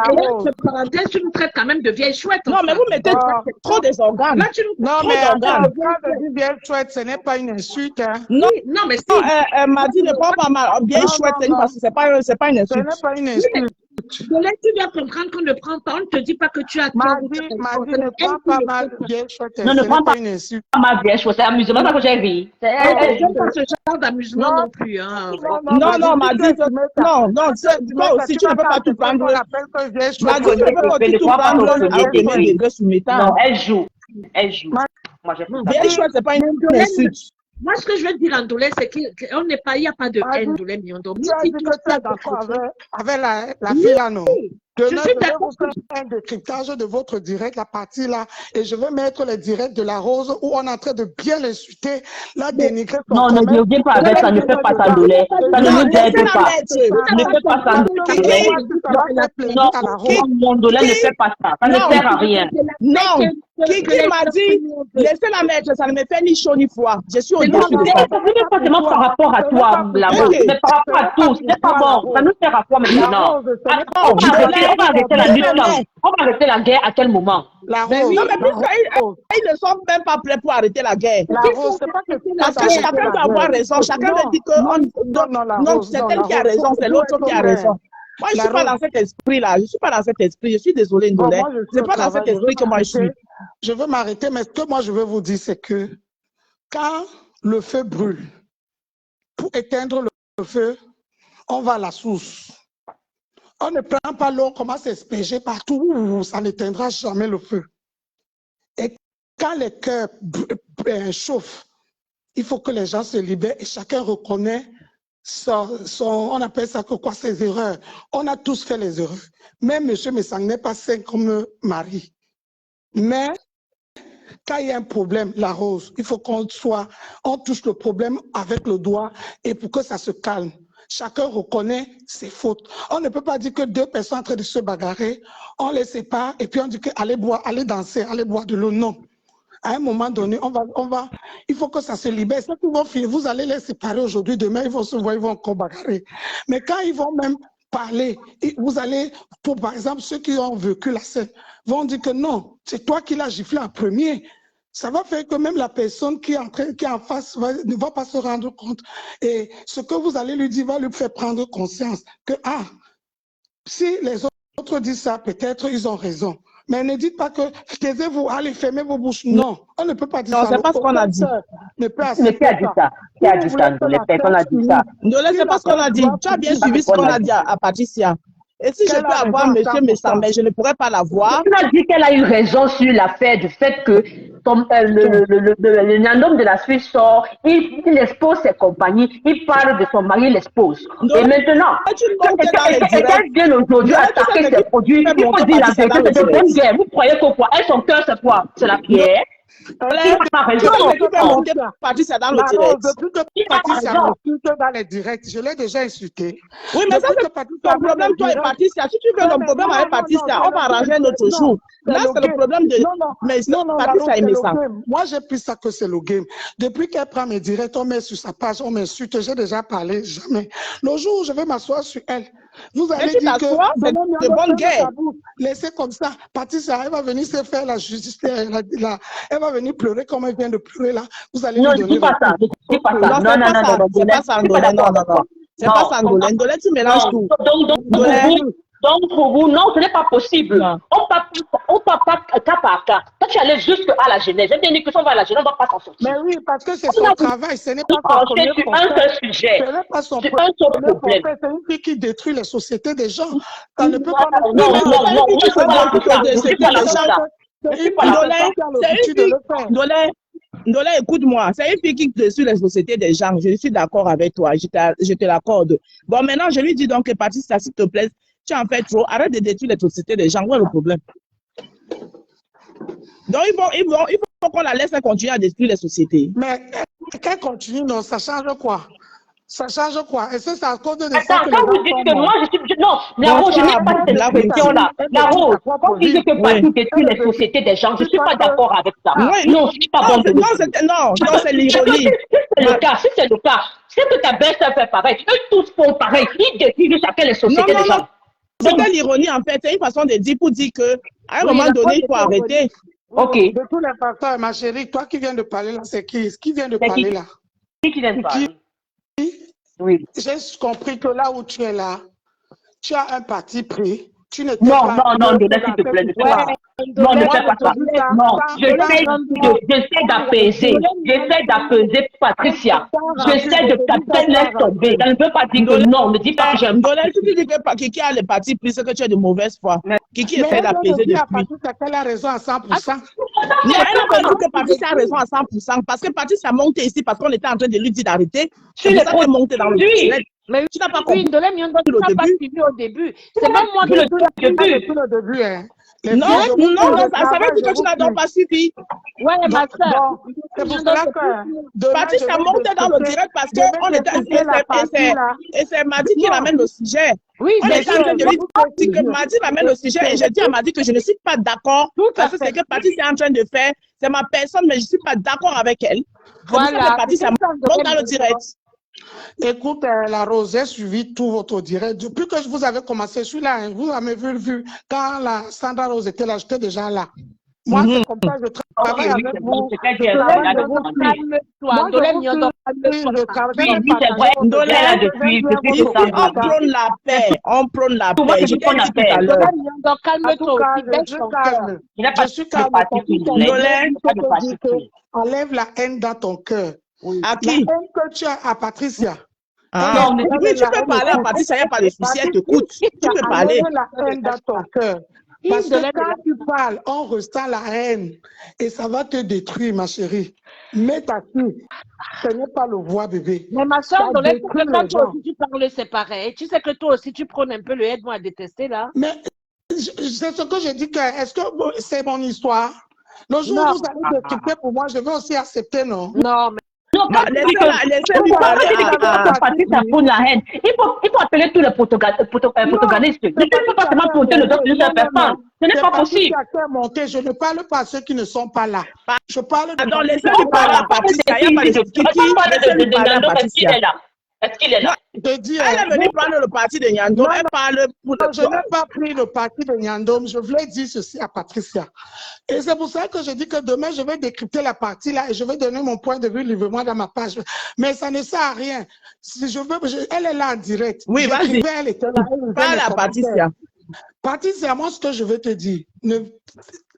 Tu nous traites quand même de vieille chouette. Non, mais vous mettez trop des organes. Non, mais quand je dis vieille chouette, ce n'est pas une insulte. Non, mais si. Elle m'a dit ne prends pas mal. Vieille chouette, parce que ce n'est pas une insulte. Ce n'est pas une insulte. Tu dois comprendre qu'on ne prend pas, on ne te dit pas que tu as tort. Ne prends pas mal vieille chouette. Non, ne prends pas ma vieille chouette, c'est amusement, ça que j'ai ri. Je pas ce genre d'amusement non plus. Non, m'a dit non, toi aussi, tu ne peux pas tout prendre. M'a dit, tu ne peux pas tout prendre à premier degré sous métal. Non, elle joue. Vieille chouette, ce n'est pas une insulte. Moi, ce que je veux dire en Ndolé, c'est qu'il n'y a pas de haine, Ndolé Miondo. Tu as dit que tu es d'accord avec la fille là, non? Je suis d'accord. Je vais faire un décryptage de votre direct, la partie là, et je vais mettre les directs de la Rose où on est en train de bien l'insulter, la dénigrer. Non, ne viens pas avec ça, ne fais pas ça, Ndolé. Ça ne nous aide pas. Ne fais pas ça, Ndolé. Non, Ndolé, ne fais pas ça. Ça ne sert à rien. Non. Qui m'a dit, laissez la mettre, ça ne me fait ni chaud ni froid. Je suis au-dessus de ça. Ce n'est pas seulement par rapport à toi, la Rose, mais par rapport à tous. Ce n'est pas bon. Ça nous sert à quoi maintenant? On va arrêter la lutte là. On va arrêter la guerre à quel moment? Non, mais ils ne sont même pas prêts pour arrêter la guerre. Parce que chacun doit avoir raison. Chacun doit dire que non, c'est elle qui a raison, c'est l'autre qui a raison. Moi, je ne suis pas dans cet esprit-là. Je ne suis pas dans cet esprit. Je suis désolée, Ndolé. Ce n'est pas dans cet esprit que moi je suis. Je veux m'arrêter, mais ce que moi je veux vous dire, c'est que quand le feu brûle. Pour éteindre le feu, on va à la source. On ne prend pas l'eau, on commence à asperger partout, ça n'éteindra jamais le feu. Et quand les cœurs chauffent, il faut que les gens se libèrent et chacun reconnaît on appelle ça quoi, ses erreurs. On a tous fait les erreurs. Même M. Mensang n'est pas sain comme mari. Mais quand il y a un problème, la Rose, il faut on touche le problème avec le doigt et pour que ça se calme. Chacun reconnaît ses fautes. On ne peut pas dire que deux personnes en train de se bagarrer, on les sépare et puis on dit que allez boire, allez danser, allez boire de l'eau. Non. À un moment donné, il faut que ça se libère. Ceux qui vont finir, vous allez les séparer aujourd'hui, demain, ils vont se voir, ils vont encore bagarrer. Mais quand ils vont même parler, vous allez, par exemple, ceux qui ont vécu la scène, vont dire que non, c'est toi qui l'as giflé en premier. Ça va faire que même la personne qui est en face ne va pas se rendre compte. Et ce que vous allez lui dire va lui faire prendre conscience que, si les autres disent ça, peut-être ils ont raison. Mais ne dites pas que taisez-vous, allez fermer vos bouches. Non, on ne peut pas dire ça. Non, c'est pas ce qu'on a dit. Mais qui a dit ça? Qui a dit ça? Les personnes ont dit ça. Non, c'est pas ce qu'on a dit. Tu as bien suivi ce qu'on a dit à Patricia. Et si je peux avoir M. Mensang, mais je ne pourrais pas l'avoir. Tu as dit qu'elle a eu raison sur l'affaire du fait que le nandom de la Suisse sort, il expose ses compagnies, il parle de son mari, il l'expose. Et maintenant, elle vient aujourd'hui attaquer ses produits, il faut dire la vérité, c'est de bonne guerre. Vous croyez que quoi? Elle, son cœur, c'est quoi? C'est la pierre. Patricia dans le direct. Depuis que Patricia m'insulte dans les directs, je l'ai déjà insulté. Oui, mais ça c'est ton problème, toi et Patricia. Si tu veux le problème avec Patricia, on va arranger un autre jour. Là, c'est le problème de Patricia et Mensang. Moi, j'ai pris ça que c'est le game. Depuis qu'elle prend mes directs, on met sur sa page, on m'insulte. J'ai déjà parlé, jamais. Le jour où je vais m'asseoir sur elle, vous allez dire que c'est de bonne guerre. Laissez comme ça. Patricia, elle va venir se faire la justice. Elle va venir pleurer comme elle vient de pleurer là. Vous allez lui donner. Non, dis pas ça. Dis pas ça. Non, c'est pas ça, Ndolé. Non. C'est pas ça, Ndolé. Ndolé, tu mélanges tout. Donc, pour vous, non, ce n'est pas possible. On ne parle pas cas par cas. Toi, tu allais jusqu'à la Genèse. J'ai bien dit que si on va à la Genèse, on ne va pas s'en sortir. Mais oui, parce que c'est son travail. Ce n'est pas son problème. C'est un seul sujet. Ce n'est pas son problème. C'est une fille qui détruit les sociétés des gens. Ça ne peut pas... Ndolé, écoute-moi. C'est une fille qui détruit les sociétés des gens. Je suis d'accord avec toi. Je te l'accorde. Bon, maintenant, je lui dis donc que Patricia, s'il te plaît, tu en fais trop. Arrête de détruire les sociétés des gens. Où est le problème? Donc, il faut qu'on la laisse continuer à détruire les sociétés. Mais qu'elle continue, non, ça change quoi? Ça change quoi? Est-ce que c'est à cause de... Attends, quand vous dites que moi, je suis... Non, la Rose, je n'ai pas cette question-là. La Rose, quand vous dites que Patrick détruit les sociétés des gens, je ne suis pas d'accord avec ça. Non, ce n'est pas bon. Non, c'est l'ironie. Si c'est le cas, c'est que ta belle-sœur fait pareil. Eux tous font pareil. Ils détruisent chacun les sociétés des gens. C'était l'ironie, en fait. C'est une façon de dire pour dire qu'à un moment donné, il faut arrêter. Ok. De tous les facteurs, ma chérie, toi qui viens de parler là, c'est qui? Qui vient de parler là? Qui vient de parler? Oui. J'ai compris que là où tu es là, tu as un parti pris. Tu n'étais non, pas... Non, s'il te plaît. Non, ne fais pas ça. Non, j'essaie d'apaiser. J'essaie d'apaiser Patricia. J'essaie de taper, laisse tomber. Elle ne peut pas dire que non, ne dis pas que j'aime. Ndolé, tu dis que Kiki a le parti pris, c'est que tu es de mauvaise foi. Kiki essaie d'apaiser depuis. Elle a raison à 100%. Non, elle n'a pas dit que Patricia a raison à 100%. Parce que Patricia monté ici parce qu'on était en train de lui dire d'arrêter. C'est pour ça qu'elle est montée dans le direct. Mais tu n'as pas compris. Ndolé, tu n'as pas suivi au début. C'est même moi qui le dis au début. Non, ça veut dire que tu n'as donc pas suivi. Ouais, ma soeur. C'est pour cela que... Patricia montait dans le direct parce qu'on était... Et c'est Madi qui ramène le sujet. Oui, on est en train de lui dire que Madi ramène le sujet et je dis à Madi que je ne suis pas d'accord parce que c'est que Patricia est en train de faire. C'est ma personne, mais je ne suis pas d'accord avec elle. Voilà. Patricia monte dans le direct. Écoute, la Rose, j'ai suivi tout votre direct. Depuis que vous avez commencé, je suis là. Vous avez vu quand la Sandra Rose était là, j'étais déjà là. Moi, c'est comme ça, je travaille avec vous. On prône la paix. On prône la paix. Je t'ai dit tout à l'heure. Je suis calme. Enlève la haine dans ton cœur. Oui. À La qui? haine que tu as à Patricia. Ah, Non, mais oui, tu peux parler à Patricia, il n'y a pas de souci, elle t'écoute. Tu peux parler. Enlève la haine dans ton cœur. Parce que quand tu parles, on ressent la haine et ça va te détruire, ma chérie. Mets ta fille. Ce n'est pas le voix, bébé. Mais ma Ça soeur, dans les détruit quand les toi gens. aussi tu parles, c'est pareil. Tu sais que toi aussi tu prônes un peu le aide-moi à détester là. Mais c'est ce que je dis que, est-ce que c'est mon histoire? Le jour Non. où vous allez décrypter pour moi, je vais aussi accepter, non? Non, mais non, Bah, laissez-lui parler à... Patricia pour la haine. Il faut appeler tous les protagonistes. Je ne peux pas seulement compter le dos d'une seule personne. Ce n'est pas possible. Je ne parle pas à ceux qui ne sont pas là. Je parle de... Pardon, laissez-lui parler à Patricia, il n'y a pas de souci. Laissez-lui parler à Patricia. Est-ce qu'il est là? Je dis, Elle est venue prendre le parti de Nyandom, elle parle pour le... je n'ai pas pris le parti de Nyandom, je voulais dire ceci à Patricia. Et c'est pour ça que je dis que demain, je vais décrypter la partie là et je vais donner mon point de vue librement dans ma page. Mais ça ne sert à rien. Si je veux, elle est là en direct. Oui, vas-y. Elle était là, elle Parle à Patricia. Patricia, moi, ce que je veux te dire,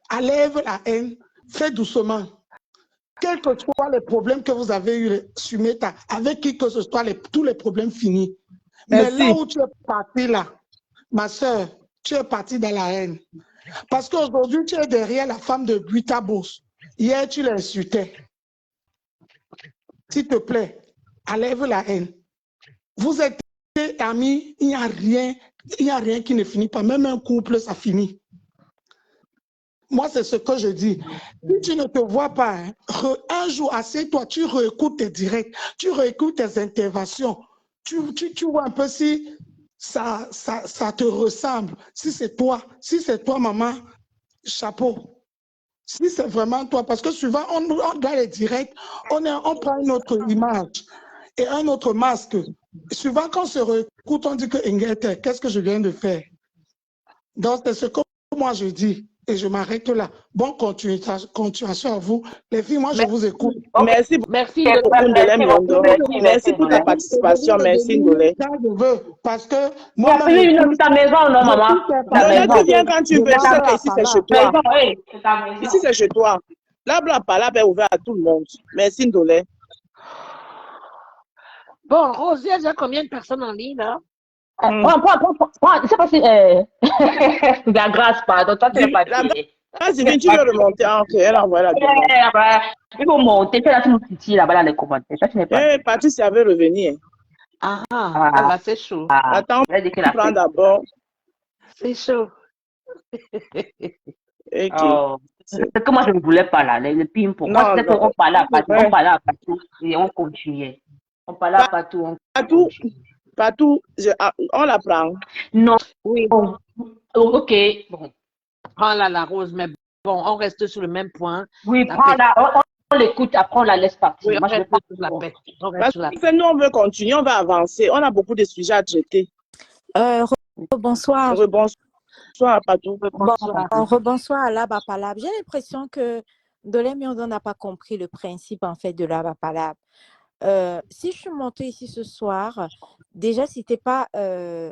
enlève la haine, fais doucement. Quels que soient les problèmes que vous avez eus sur Meta, avec qui que ce soit, tous les problèmes finis. Merci. Mais là où tu es partie là, ma soeur, tu es partie dans la haine. Parce qu'aujourd'hui, tu es derrière la femme de Guita Boss. Hier, tu l'insultais. S'il te plaît, enlève la haine. Vous êtes amis, il n'y a rien qui ne finit pas. Même un couple, ça finit. Moi, c'est ce que je dis. Si tu ne te vois pas, hein, un jour, assieds-toi, tu réécoutes tes directs, tu réécoutes tes interventions, tu vois un peu si ça te ressemble. Si c'est toi, maman, chapeau. Si c'est vraiment toi, parce que souvent, dans les directs, on prend une autre image et un autre masque. Souvent, quand on se réécoute, on dit que Ingete, qu'est-ce que je viens de faire? Donc, c'est ce que moi je dis. Et je m'arrête là. Bonne continuation à vous. Les filles, moi, je vous écoute. Merci beaucoup, Ndolé Miondo. Merci pour ta participation. Merci, Ndolé. Parce que moi, ta maison, non, maman. Ndolé, tu viens quand tu veux. Tu sais que ici, c'est chez toi. Ici, c'est chez toi. La Palab est ouverte à tout le monde. Merci, Ndolé. Bon, Rosier, j'ai combien de personnes en ligne, là? Je sais pas si... La grâce, pardon. Toi, tu n'es pas dit. Vas-y, tu veux remonter. Ok, elle envoie la demande. Il faut monter. Fais la petite là-bas dans les commentaires. Ça, tu n'es pas dit. Patricia veut revenir. Bah, c'est chaud. Attends, prends d'abord. C'est chaud. Oh. C'est que moi, je ne voulais pas là. Le ping-pong. Moi, c'était qu'on parlait à partout. Et on continuait. On parlait à partout. Partout, on la prend. Non. Oui. Bon. Ok. Bon. Prends-la, la Rose, mais bon, on reste sur le même point. Oui, prends-la. On l'écoute, après on la laisse partir. Oui, moi, je vais pas la paix. Parce que nous, on veut continuer, on va avancer. On a beaucoup de sujets à traiter. Bonsoir. Bonsoir, Patou. Rebonsoir à Laba Palab. J'ai l'impression que Ndolé Miondo n'a pas compris le principe en fait de Laba Palab. Si je suis montée ici ce soir, déjà, c'était pas un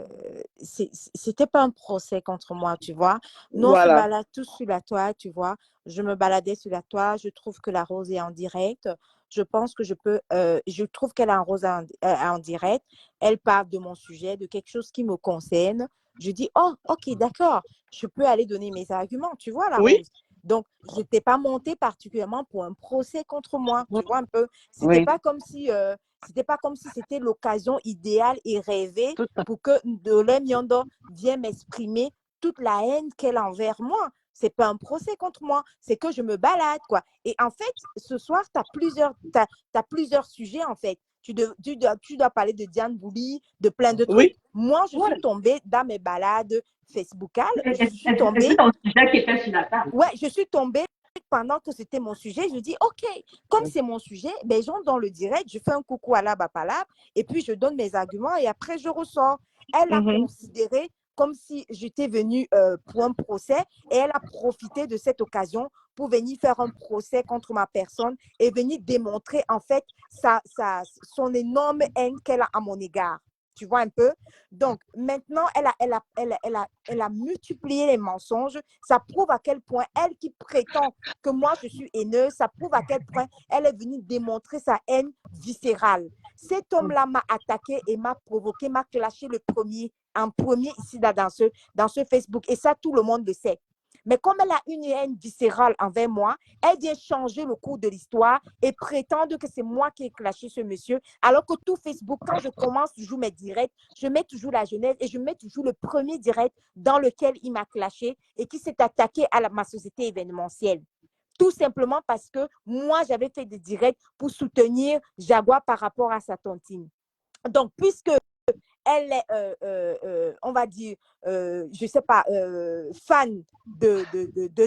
procès contre moi, tu vois. Nous, on se balade tous sur la toile, tu vois. Je me baladais sur la toile, je trouve que la Rose est en direct. Je pense que je trouve qu'elle est en Rose en direct. Elle parle de mon sujet, de quelque chose qui me concerne. Je dis, oh, ok, d'accord, je peux aller donner mes arguments, tu vois, la Rose. Donc, je n'étais pas montée particulièrement pour un procès contre moi, tu vois un peu. C'était pas comme si c'était l'occasion idéale et rêvée pour que Ndolé Miondo vienne m'exprimer toute la haine qu'elle a envers moi. C'est pas un procès contre moi, c'est que je me balade, quoi. Et en fait, ce soir, tu as plusieurs sujets, en fait. Tu dois parler de Diane Bouli, de plein de trucs. Oui. Moi, je suis tombée dans mes balades Facebookales. Je suis tombée. C'est ton sujet qui était sur la table. Ouais, je suis tombée pendant que c'était mon sujet. Je dis, OK, comme c'est mon sujet, ben, j'entre dans le direct, je fais un coucou à Laba Palab et puis je donne mes arguments et après je ressors. Elle a considéré comme si j'étais venue pour un procès et elle a profité de cette occasion pour venir faire un procès contre ma personne et venir démontrer en fait son énorme haine qu'elle a à mon égard. Tu vois un peu? Donc, maintenant, elle a multiplié les mensonges. Ça prouve à quel point elle qui prétend que moi, je suis haineuse, ça prouve à quel point elle est venue démontrer sa haine viscérale. Cet homme-là m'a attaqué et m'a provoqué, m'a clashé en premier ici là, dans ce Facebook. Et ça, tout le monde le sait. Mais comme elle a une haine viscérale envers moi, elle vient changer le cours de l'histoire et prétendre que c'est moi qui ai clashé ce monsieur, alors que tout Facebook, quand je commence toujours mes directs, je mets toujours la genèse et je mets toujours le premier direct dans lequel il m'a clashé et qui s'est attaqué à ma société événementielle. Tout simplement parce que moi, j'avais fait des directs pour soutenir Jaguar par rapport à sa tontine. Donc, puisque elle est, on va dire, je ne sais pas, fan de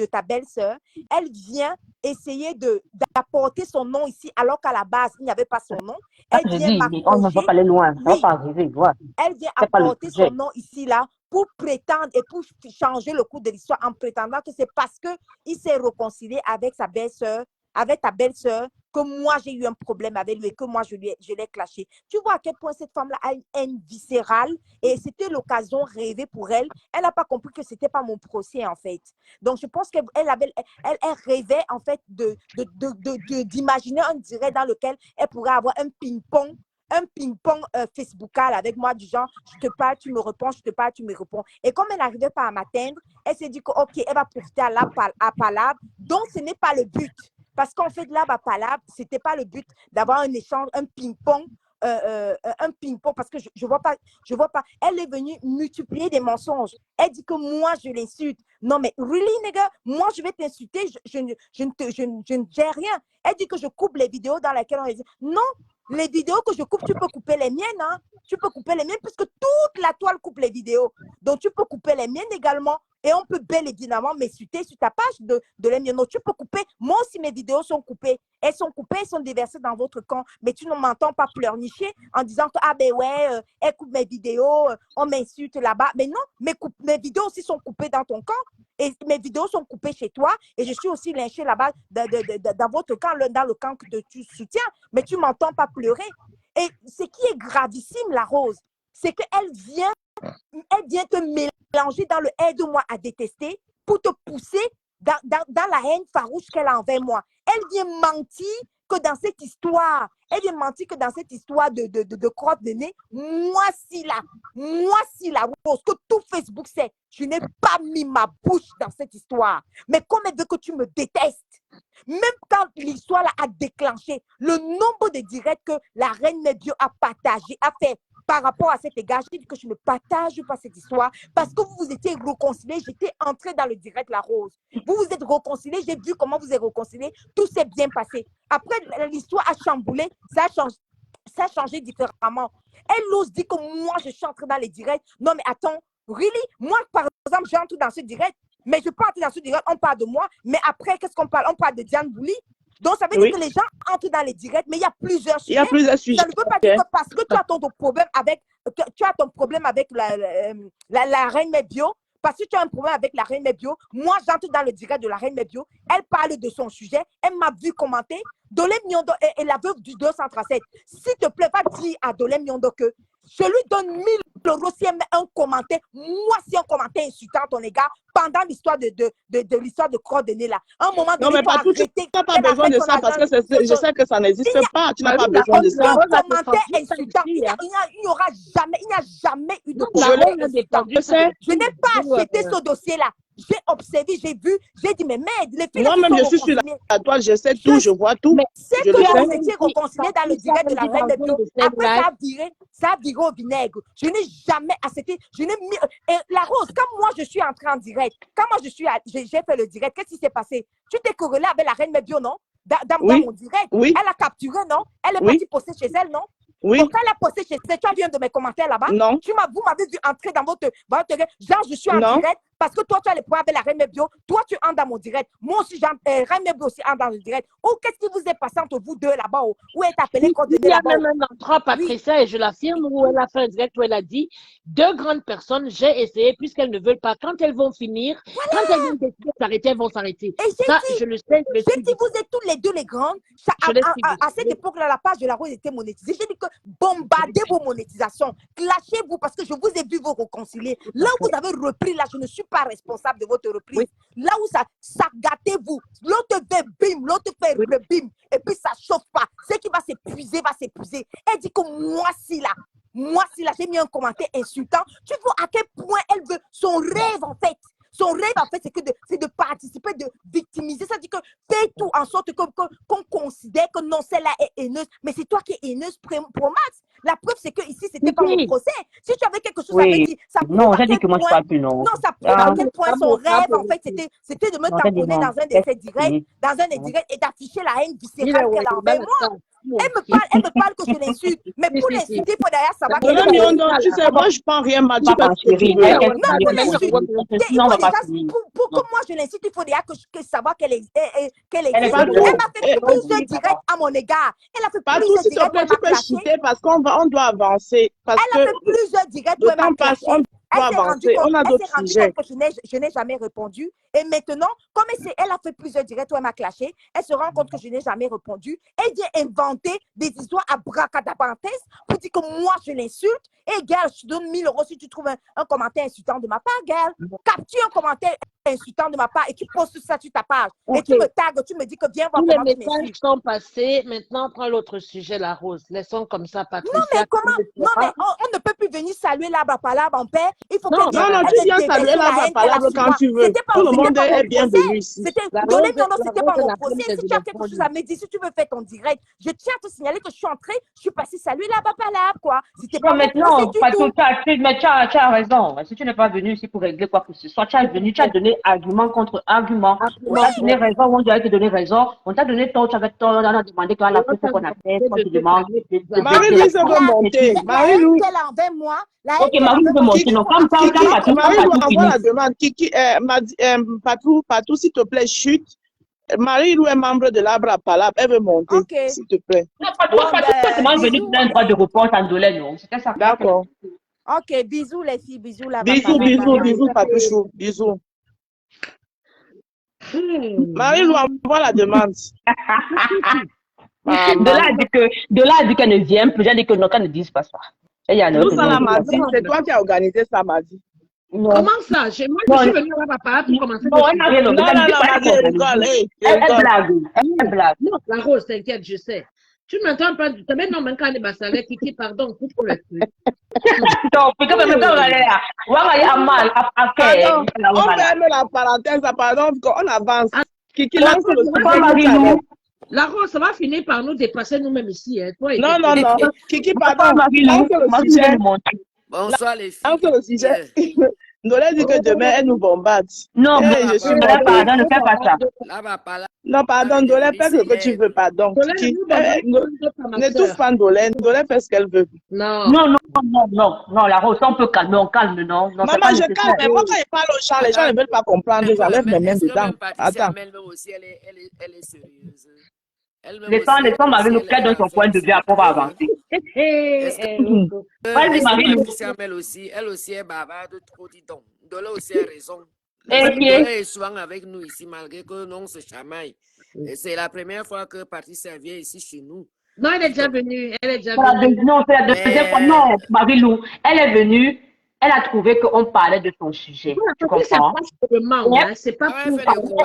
ta belle-sœur, elle vient essayer d'apporter son nom ici, alors qu'à la base, il n'y avait pas son nom. Elle vient on ne va pas aller loin, on va pas arriver. Ouais. Elle vient apporter son nom ici, là, pour prétendre et pour changer le cours de l'histoire en prétendant que c'est parce qu'il s'est réconcilié avec sa belle-sœur, avec ta belle-sœur, que moi, j'ai eu un problème avec lui et que moi, je l'ai clashé. Tu vois à quel point cette femme-là a une haine viscérale et c'était l'occasion rêvée pour elle. Elle n'a pas compris que ce n'était pas mon procès, en fait. Donc, je pense qu'elle rêvait, en fait, d'imaginer un direct dans lequel elle pourrait avoir un ping-pong Facebookal avec moi du genre, je te parle, tu me réponds, je te parle, tu me réponds. Et comme elle n'arrivait pas à m'atteindre, elle s'est dit que, OK, elle va profiter à Palab. Donc, ce n'est pas le but. Parce qu'en fait, là, à Palab, ce n'était pas le but d'avoir un échange, un ping-pong, parce que je vois pas. Elle est venue multiplier des mensonges. Elle dit que moi, je l'insulte. Non, mais really, nigga, moi, je vais t'insulter, je ne gère rien. Elle dit que je coupe les vidéos dans lesquelles on dit, non, les vidéos que je coupe, tu peux couper les miennes, hein. Tu peux couper les miennes puisque toute la toile coupe les vidéos. Donc, tu peux couper les miennes également. Et on peut bel évidemment m'insulter sur ta page de l'Emiono. Tu peux couper. Moi aussi, mes vidéos sont coupées. Elles sont coupées, elles sont déversées dans votre camp. Mais tu ne m'entends pas pleurnicher en disant que, ah ben ouais, elle coupe mes vidéos, on m'insulte là-bas. Mais non, mes vidéos aussi sont coupées dans ton camp. Et mes vidéos sont coupées chez toi. Et je suis aussi lynchée là-bas dans votre camp, dans le camp que tu soutiens. Mais tu ne m'entends pas pleurer. Et ce qui est gravissime, la Rose, c'est qu'elle vient te mélanger dans le « aide-moi à détester » pour te pousser dans la haine farouche qu'elle a envers moi. Elle vient mentir que dans cette histoire, de crotte de nez, moi si la Rose, que tout Facebook sait, je n'ai pas mis ma bouche dans cette histoire. Mais comme elle veut que tu me détestes, même quand l'histoire a déclenché, le nombre de directs que la reine Nebio a partagé, a fait par rapport à cet égard, j'ai dit que je ne partage pas cette histoire parce que vous vous étiez réconciliés. J'étais entrée dans le direct La Rose. Vous vous êtes réconciliés, j'ai vu comment vous êtes réconciliés. Tout s'est bien passé. Après, l'histoire a chamboulé, ça a changé différemment. Elle ose dire que moi, je suis entrée dans les directs. Non, mais attends, really? Moi, par exemple, j'entre dans ce direct, mais je peux entrer dans ce direct, on parle de moi, mais après, qu'est-ce qu'on parle? On parle de Diane Bouli. Donc, ça veut dire que les gens entrent dans les directs, mais il y a plusieurs sujets. Ça ne veut pas dire que parce que tu as ton problème avec la reine Mebio, parce que tu as un problème avec la reine Mebio, moi, j'entre dans le direct de la reine Mebio, elle parle de son sujet, elle m'a vu commenter, Dolem Nyondo est la veuve du 237. S'il te plaît, va dire à Dolem Nyondo que je lui donne 1000 euros si elle met un commentaire, moi, si un commentaire insultant à ton égard, pendant l'histoire de l'histoire de croix de nez là. À un moment donné, non, mais pas tout, tu n'as pas besoin de ça parce que je sais que ça n'existe pas. Tu n'as pas besoin de ça. Un commentaire insultant, il n'y aura jamais, il n'y a jamais eu de commentaire insultant. Je n'ai pas acheté ce dossier-là. J'ai observé, j'ai vu, j'ai dit, mais merde, les filles. Moi-même, je suis sur la toile, je sais tout, je vois tout. C'est que vous étiez réconciliés dans le direct de la reine de Bio. Après, ça a viré au vinaigre. Je n'ai jamais accepté, je n'ai mis. Et la Rose, quand moi je suis entrée en direct, quand moi j'ai fait le direct, qu'est-ce qui s'est passé? Tu t'es corrélé avec la reine Mebio, non? Dans mon direct. Oui. Elle a capturé, non? Elle est partie poster chez elle, non? Oui. Donc, quand elle a posté chez elle, tu as vu un de mes commentaires là-bas? Non. Vous m'avez vu entrer dans votre genre, je suis en direct parce que toi, tu as les problèmes avec la Reine Mebio, toi, tu entres dans mon direct. Moi aussi, Reine Mebio aussi entre dans le direct. Ou qu'est-ce qui vous est passé entre vous deux là-bas? Où est appelé coordonné Il y a là-bas? même un entrant, Patricia, et je l'affirme, où elle a fait un direct où elle a dit, 2 grandes personnes, j'ai essayé, puisqu'elles ne veulent pas. Quand elles vont finir, quand elles vont décider de s'arrêter, elles vont s'arrêter. Ça, je le sais, je j'ai dit, vous êtes tous les deux les grandes. À cette époque-là, la page de la Rose était monétisée. J'ai dit que bombardez vos monétisations, clashez-vous, parce que je vous ai vu vous réconcilier. Là où vous avez repris, là, je ne suis pas responsable de votre reprise. Oui. Là où ça gâtez-vous. L'autre fait bim, l'autre fait bim, et puis ça chauffe pas. Ce qui va s'épuiser, va s'épuiser. Elle dit que moi, si là, j'ai mis un commentaire insultant. Tu vois à quel point elle veut son rêve, en fait. Son rêve, en fait, c'est de participer, de victimiser. Ça dit que fais tout en sorte qu'on considère que non, celle-là est haineuse. Mais c'est toi qui es haineuse pour Max. La preuve, c'est que ici, c'était pas mon procès. Si tu avais quelque chose à me dire, ça prouve non, j'ai dit que moi, je parle plus, non. Non, ça prouve à quel point son rêve, en fait, c'était de me tamponner dans un de ses directs, et d'afficher la haine viscérale qu'elle a envers moi. Elle me parle que je l'insulte. Mais pour l'insulter, il faut d'ailleurs savoir qu'elle est. Tu sais, moi, je ne prends rien mal. Tu peux non, pour l'insulter. Pour que moi, je l'insulte, il faut déjà que savoir qu'elle existe. Elle m'a fait plusieurs directs à mon égard. Elle a fait plusieurs directs. Tu peux chuter parce qu'on doit avancer. Elle a fait plusieurs directs. Le temps passe, on doit avancer. On a d'autres sujets. Je n'ai jamais répondu. Et maintenant, comme elle a fait plusieurs directs où elle m'a clashé, elle se rend compte que je n'ai jamais répondu. Elle vient inventer des histoires à bracadabantes pour dire que moi, je l'insulte. Et gars, je te donne 1000 € si tu trouves un commentaire insultant de ma part, gars. Capture un commentaire insultant de ma part et tu postes ça sur ta page. Okay. Et tu me tags, tu me dis que viens voir comment tu m'insultes. Les messages sont passés. Maintenant, prends l'autre sujet, la Rose. Laissons comme ça, Patricia. Non, mais comment? Non, mais on ne peut plus venir saluer l'arbre à palabre en paix. Il faut non, tu viens saluer l'arbre à palabre quand tu veux. Tout le monde est bienvenu ici. C'était pas mon procès. Si tu as quelque chose à me dire, si tu veux faire ton direct, je tiens à te signaler que je suis entrée, je suis passée saluer l'arbre à palabre, quoi. C'était pas maintenant, mais tu as raison. Si tu n'es pas venu ici pour régler quoi que ce soit, tu as venu, tu as donné argument contre argument. On t'a donné raison, on doit te donner raison. On t'a donné tort, tu avais tort, on a demandé quoi la preuve qu'on a fait, toi tu demandes. Marie-Louise veut monter. Marie-Louise. Ok, Marie-Louise veut monter. Non, comme ça, Marie-Louise envoie la demande. Kiki, Patou, s'il te plaît, chute. Marie-Lou est membre de l'arbre à palabre. Elle veut monter, s'il te plaît. Non, Patou, tu es venu pour un droit de report en dollar, non? C'était ça. D'accord. Ok, bisous les filles, bisous là. Bisous, Patouchou, bisous. Marie-Lou envoie la demande. De là a dit qu'elle ne vient plus. J'ai dit que non, qu'elle ne dise pas ça. Nous, ça l'a mardi. C'est toi qui as organisé ça, mardi. Non. Comment ça? Moi, je suis venue à papa pour commencer. Non, elle n'a rien organisé. Elle blague. Non, la Rose, t'inquiète, je sais. Tu ne m'entends pas. Tu mets non, même quand on est Kiki, pardon, coupe pour le truc. Non, puis quand même, on va aller à mal. On ferme la parenthèse, pardon, on avance. Kiki, lance le sujet. La Rose, ça va finir par nous dépasser nous-mêmes ici. Hein. Toi, non. Kiki, pardon, lance le sujet. Bonsoir les filles. Lance le sujet. Ndolé dit que demain, elle nous bombarde. Non, pardon, ne fais pas ça. Non, pardon, Ndolé, fais ce que tu veux, pardon. N'étouffe pas Ndolé. Ndolé fait ce qu'elle veut. Non, la Rose, on peut calmer, on calme, non. Maman, je calme, mais moi, quand je parle aux gens, les gens ne veulent pas comprendre, j'enlève mes mains dedans. Attends. Elle est sérieuse. Laissons Marie-Lou qu'elle donne son point de vue après on va avancer. Elle aussi est bavarde, trop dit donc. Ndolé aussi a raison. Elle est souvent avec nous ici, malgré que l'on se chamaille. C'est la première fois que Patricia vient ici chez nous. Non, elle est déjà venue. Non, c'est la deuxième fois. Non, Marie-Lou, elle est venue. Elle a trouvé qu'on parlait de son sujet. Tu comprends? C'est pas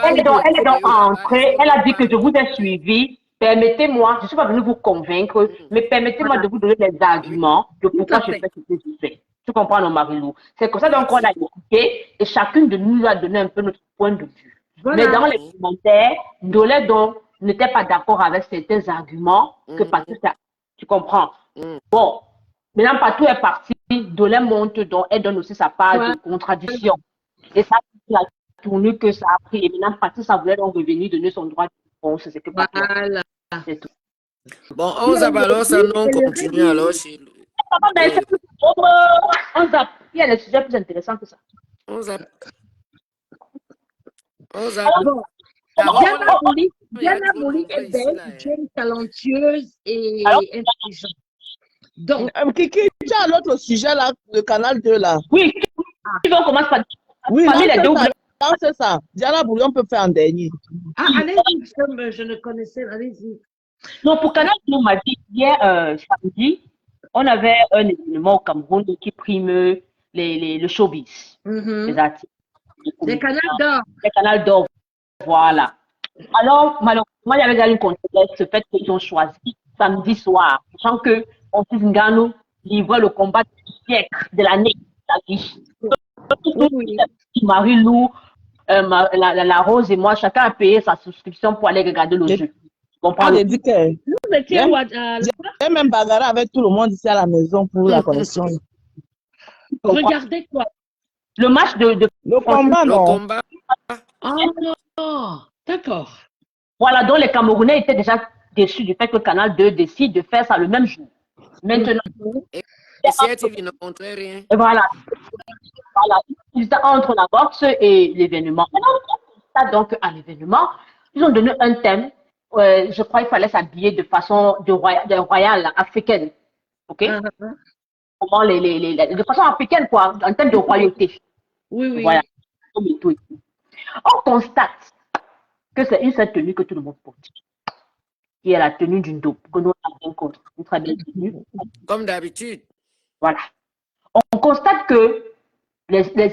Elle est donc entrée. Elle a dit que je vous ai suivi. Permettez-moi, je ne suis pas venue vous convaincre, mais permettez-moi de vous donner des arguments de pourquoi je fais ce que je fais. Tu comprends, non, Marie-Lou? C'est comme ça donc on a écouté et chacune de nous a donné un peu notre point de vue. Voilà. Mais dans les commentaires, Ndolé donc n'était pas d'accord avec certains arguments que Patou a. Tu comprends? Bon, maintenant Patou est parti, Ndolé monte donc, elle donne aussi sa part de contradiction. Et ça, la tournure que ça a pris. Et maintenant Patou, ça voulait donc revenir donner son droit de réponse. C'est que Patou. Voilà. C'est tout. Bon, on s'appelle, ça non continue alors chez lui. Il y a des sujets plus intéressants que ça. On zappe. Bon, Diana Boli est belle, jeune, talentueuse et intelligente. Donc, Kiki, tu as l'autre sujet là, le canal 2 là. Oui, on commence par. Oui, c'est ça. Diana Boli, on peut faire en dernier. Allez-y, comme je ne connaissais, allez-y. Non, pour Canal, on m'a dit hier samedi, on avait un événement au Cameroun qui prime le showbiz, les artistes. Les canaux d'or. Les canaux d'or, voilà. Alors, malheureusement, il y avait déjà une controverse, ce fait qu'ils ont choisi samedi soir, sachant que Francis Ngannou livrait le combat du siècle, de l'année, la vie. Marie-Lou, la Rose et moi, chacun a payé sa souscription pour aller regarder le jeu. J'ai dit que j'ai même bagarré avec tout le monde ici à la maison pour la connexion. Regardez quoi? Le match le combat, non. Le combat. Oh, d'accord. Voilà, donc les Camerounais étaient déjà déçus du fait que Canal 2 décide de faire ça le même jour. Maintenant. Et CRTV ne montrait rien. Et voilà. Entre la boxe et l'événement. Donc, à l'événement, ils ont donné un thème. Je crois qu'il fallait s'habiller de façon royale africaine. OK? Comment de façon africaine, quoi, en termes de royauté. Oui. Voilà. On constate que c'est une seule tenue que tout le monde porte, qui est la tenue d'une dope, que nous avons contre. Une très belle tenue. Comme d'habitude. Voilà. On constate que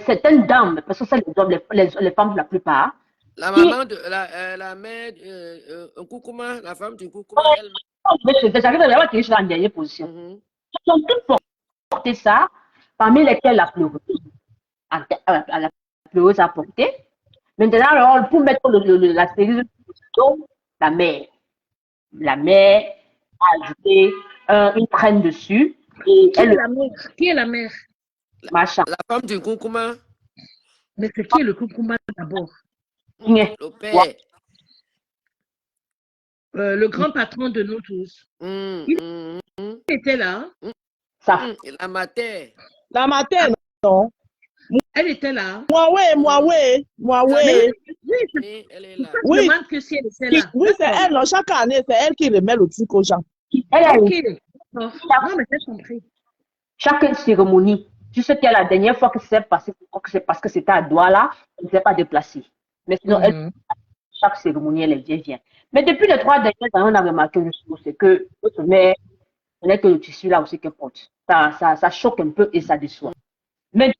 certaines dames, parce que c'est les hommes, les femmes la plupart. La maman de la mère, Nkoukouma, la femme du Nkoukouma, j'arrive à voir qu'il est en dernière position. Ils ont toutes porté ça, parmi lesquelles la pleureuse. La pleureuse a porté. Maintenant, alors, pour mettre la série, la mère a ajouté une traîne dessus. Et Qui est la mère? Macha. La femme du Nkoukouma. Mais c'est qui est le Nkoukouma d'abord? Le père. Le grand patron de nous tous. Il était là. La mater. La mater, non. Elle était là. Moi, oui. Oui, elle est là. Je demande que si elle était là. Oui, c'est elle. Non, chaque année, c'est elle qui remet le truc aux gens. Non, mais j'ai compris. Chaque cérémonie, tu sais que la dernière fois que c'est passé, c'est parce que c'était à Douala, elle ne s'est pas déplacée. Mais sinon, chaque cérémonie, elle vient. Mais depuis les 3 dernières années, on a remarqué une chose, c'est que ce n'est que le tissu là aussi qu'elle porte. Ça choque un peu et ça déçoit. Mais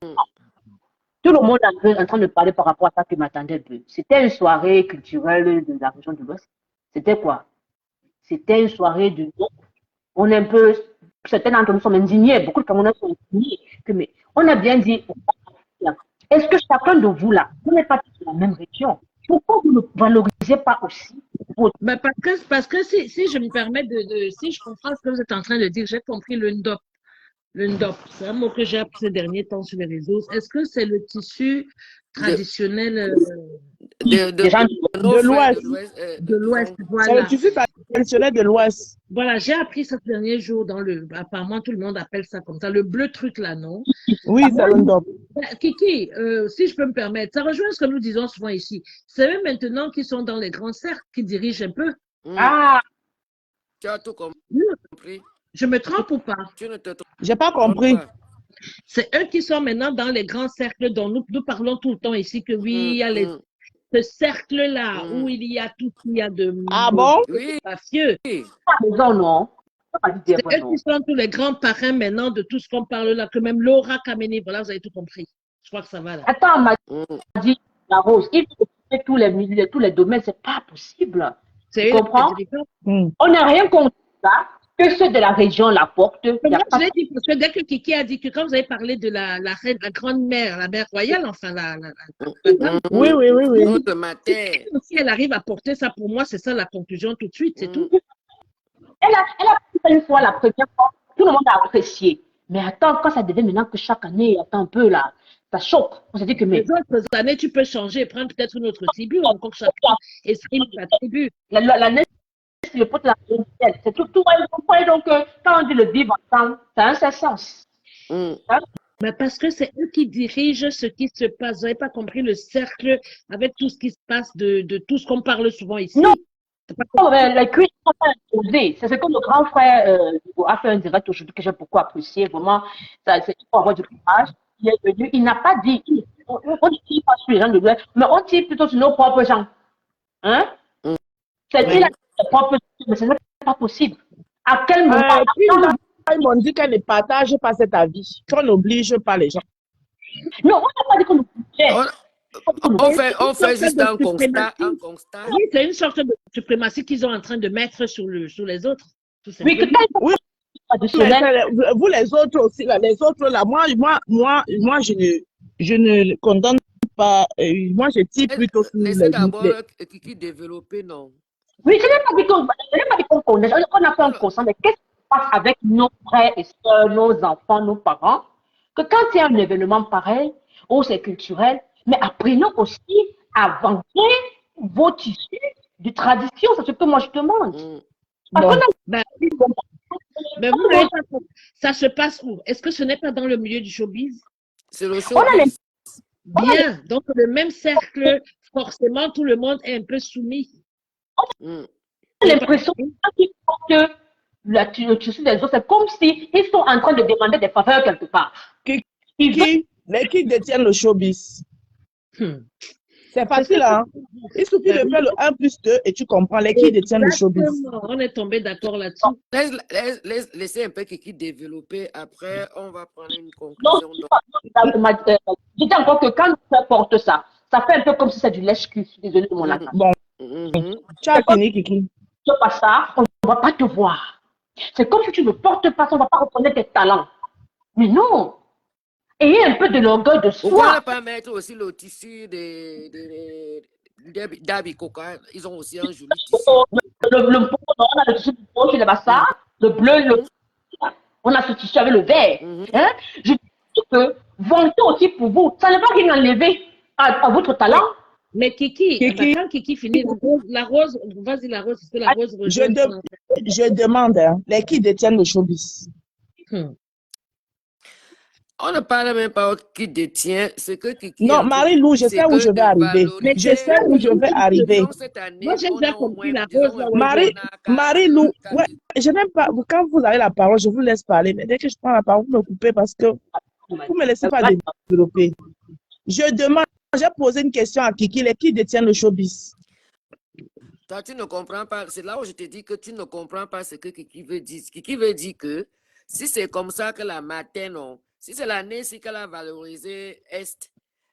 tout le monde est en train de parler par rapport à ça qui m'attendait un peu. C'était une soirée culturelle de la région de l'Ouest. C'était quoi? C'était une soirée de... On est un peu... Certains d'entre nous sont indignés, beaucoup de Camerounais sont indignés. Mais on a bien dit, est-ce que chacun de vous là, vous n'êtes pas tous de la même région? Pourquoi vous ne valorisez pas aussi? Mais parce que si je me permets si je comprends ce que vous êtes en train de dire, j'ai compris le ndop. Le ndop, c'est un mot que j'ai appris ces derniers temps sur les réseaux. Est-ce que c'est le tissu traditionnel de l'Ouest? De l'Ouest, voilà. C'est le tissu traditionnel de l'Ouest. Voilà, j'ai appris ce dernier jour apparemment tout le monde appelle ça comme ça, le bleu truc là, non? Oui, c'est le ndop. Kiki, si je peux me permettre, ça rejoint ce que nous disons souvent ici. C'est eux maintenant qui sont dans les grands cercles, qui dirigent un peu. Tu as tout compris. Je me trompe ou pas? J'ai pas compris. C'est eux qui sont maintenant dans les grands cercles dont nous parlons tout le temps ici, que oui, il y a ce cercle-là où il y a tout ce qu'il y a de mafieux. Non. C'est eux qui sont tous les grands parrains maintenant de tout ce qu'on parle là, que même Laura Kameni, voilà, vous avez tout compris. Je crois que ça va là. Attends, m'a dit la Rose, il faut que tous les domaines, c'est pas possible. Tu comprends? On n'a rien contre ça. Que ceux de la région la portent. Moi, je l'ai dit, parce que dès que Kiki a dit que quand vous avez parlé de la reine, la grande-mère, la mère royale, enfin, la dame. Oui. Si elle arrive à porter ça, pour moi, c'est ça la conclusion tout de suite, c'est tout. Elle a fait une fois la première fois, tout le monde a apprécié. Mais attends, quand ça devient maintenant que chaque année, attends un peu là, ça choque. On s'est dit que les autres années, tu peux changer et prendre peut-être une autre tribu, encore chacun exprime sa tribu. L'année, c'est le pot de la réalité. C'est tout. Donc, quand on dit le vivre ensemble, ça a un certain sens. Mais Mais parce que c'est eux qui dirigent ce qui se passe. Vous n'avez pas compris le cercle avec tout ce qui se passe de tout ce qu'on parle souvent ici. Non, les cuisses ne sont pas imposées. C'est ce que le grand frère a fait un direct aujourd'hui que j'ai beaucoup apprécié. Vraiment, c'est pour avoir du courage. Il est venu, il n'a pas dit, on ne tire pas sur les gens de l'Ouest, mais on tire plutôt sur nos propres gens. Hein? C'est lui, il a ses propres gens, mais ce n'est pas possible. À quel moment ils m'ont dit qu'elle ne partage pas cet avis, qu'on n'oblige pas les gens. Non, on n'a pas dit qu'on obligeait. On fait juste un constat. Oui, c'est une sorte de suprématie qu'ils sont en train de mettre sur les autres. Oui, mais vous les autres aussi, là, les autres là, moi je ne condamne pas. Moi, je tire plutôt sur les laissez d'abord Kiki développer, non? Oui, je n'ai pas dit qu'on condamne. On n'a pas un constat, mais qu'est-ce qui se passe avec nos frères et sœurs, nos enfants, nos parents? Que quand il y a un événement pareil, où c'est culturel, mais apprenons aussi à vendre vos tissus de tradition. C'est ce que moi je demande. Mais vous, ça se passe où? Est-ce que ce n'est pas dans le milieu du showbiz? C'est le showbiz. Bien. Donc, le même cercle, forcément, tout le monde est un peu soumis. J'ai l'impression que le tissu des autres, c'est comme s'ils sont en train de demander des faveurs quelque part. Les qui détiennent le showbiz. C'est facile, hein? Il suffit de faire le 1 plus 2 et tu comprends les qui détiennent le showbiz. On est tombé d'accord là-dessus. Laissez un peu Kiki développer. Après, on va prendre une conclusion. Je dis encore que quand tu portes ça, ça fait un peu comme si c'est du lèche-cul. Désolée de mon langage. Bon. Tu as fini, Kiki. Tu fais pas ça, on ne va pas te voir. C'est comme si tu ne portes pas ça, on ne va pas reconnaître tes talents. Mais non. Ayez un peu de l'orgueil de soi. Pourquoi ne pas mettre aussi le tissu d'Abikoka? Ils ont aussi un joli tissu. On a le tissu du rouge, le bassa, le bleu, on a ce tissu avec le vert. Hein? Je dis que vantez aussi pour vous. Ça ne va rien enlever à votre talent. Mais Kiki, quand Kiki finit, la rose, vas-y la rose, c'est la rose. Je demande, hein, les qui détiennent le showbiz. On ne parle même pas qui détient ce que Kiki. Non, Marie-Lou, je sais où je vais arriver. Je sais où je vais arriver. Moi, j'ai déjà compris la rose. Marie-Lou, ouais, je n'aime pas. Quand vous avez la parole, je vous laisse parler. Mais dès que je prends la parole, vous me coupez parce que vous ne me laissez pas développer. Je demande, j'ai posé une question à Kiki, les qui détiennent le showbiz. Toi, tu ne comprends pas. C'est là où je te dis que tu ne comprends pas ce que Kiki veut dire. Kiki veut dire que si c'est comme ça que la matin, non. Si c'est l'année-ci qu'elle a valorisé Est,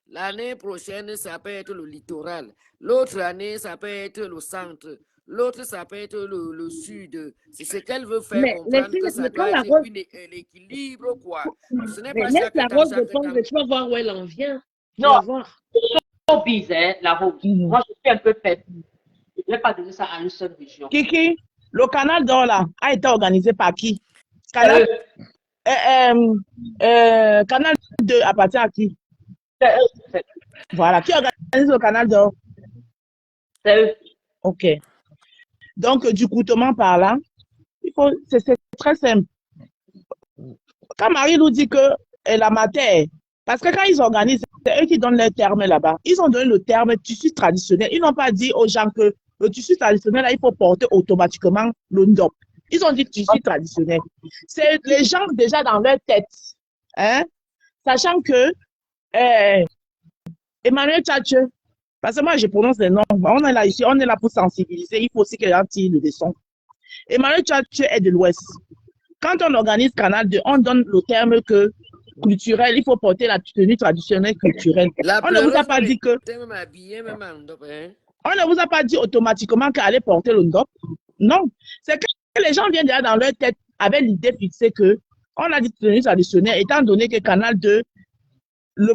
l'année prochaine, ça peut être le littoral. L'autre année, ça peut être le centre. L'autre, ça peut être le sud. C'est ce qu'elle veut faire comprendre que ça doit être l'équilibre, quoi. Ce n'est pas laisse la rose de ton, tu vas voir où elle en vient. Non, c'est showbiz, hein, la rose. Moi, je suis un peu faite. Je ne vais pas donner ça à une seule région. Kiki, le canal d'or là a été organisé par qui? Canal Canal 2 appartient à qui? Voilà, qui organise le canal d'or? C'est eux. Ok. Donc, du coutement par là, c'est très simple. Quand Marie nous dit que la matière, parce que quand ils organisent, c'est eux qui donnent leur terme là-bas. Ils ont donné le terme tissu traditionnel. Ils n'ont pas dit aux gens que le tissu traditionnel, là, il faut porter automatiquement le ndop. Ils ont dit tissu traditionnel. C'est les gens déjà dans leur tête, hein, sachant que Emmanuel Tchatche, parce que moi je prononce les noms, on est là ici, on est là pour sensibiliser, il faut aussi que les gens tirent le leçon. Emmanuel Tchatche est de l'Ouest. Quand on organise Canal 2, on donne le terme que culturel, il faut porter la tenue traditionnelle culturelle. On ne vous a pas dit que... On ne vous a pas dit automatiquement qu'elle allait porter le ndop. Non. C'est que les gens viennent déjà dans leur tête avec l'idée fixée que on a dit tenue traditionnelle, étant donné que Canal 2, le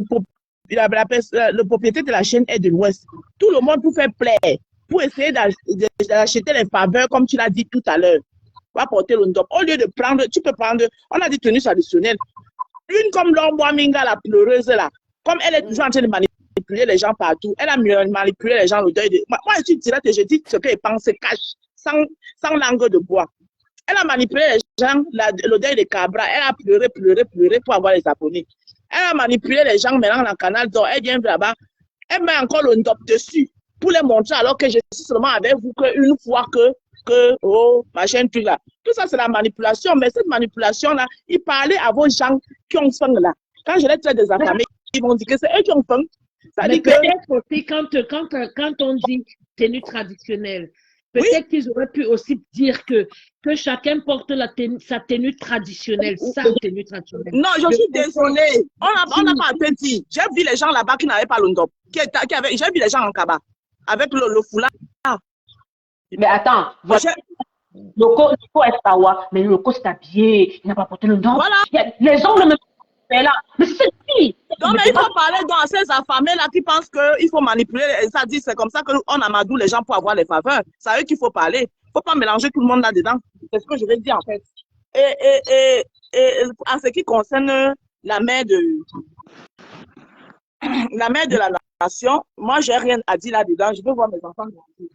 propriétaire de la chaîne est de l'Ouest. Tout le monde pour faire plaire, pour essayer d'acheter les faveurs, comme tu l'as dit tout à l'heure, va porter le ndop. Au lieu de prendre, tu peux prendre, on a dit tenue traditionnelle. Une comme Lomboa Minga, la pleureuse là, comme elle est toujours en train de manipuler les gens partout, elle a manipulé les gens au deuil de... Moi, je suis direct et je dis ce qu'elle pense, cache, sans langue de bois. Elle a manipulé les gens, le deuil de Cabra, elle a pleuré pour avoir les abonnés. Elle a manipulé les gens maintenant dans le canal d'or. Elle vient là-bas. Elle met encore le ndop dessus pour les montrer alors que je suis seulement avec vous qu'une fois oh, machin truc là. Tout ça, c'est la manipulation. Mais cette manipulation-là, il parlait à vos gens qui ont faim là. Quand je les traite des affamés, ils vont dire que c'est eux qui ont faim. Ça dit que... peut-être aussi quand on dit tenue traditionnelle, peut-être qu'ils auraient pu aussi dire que chacun porte sa tenue traditionnelle, sa tenue traditionnelle. Non, je suis désolée. On n'a pas été dit. J'ai vu les gens là-bas qui n'avaient pas le ndop. J'ai vu les gens en Kaba avec le foulard. Mais attends, Loco est sawa, mais Loco s'est habillé, il n'a pas porté le ndop. Voilà. Les gens ne me font là. Mais c'est qui? Non, mais il faut parler dans ces affamés là qui pensent qu'il faut manipuler. Ça dit, c'est comme ça qu'on amadoue les gens pour avoir les faveurs. C'est à eux qu'il faut parler. Il ne faut pas mélanger tout le monde là-dedans. C'est ce que je vais dire en fait. Et en ce qui concerne la mère de la nation, moi, j'ai rien à dire là-dedans. Je veux voir mes enfants grandir.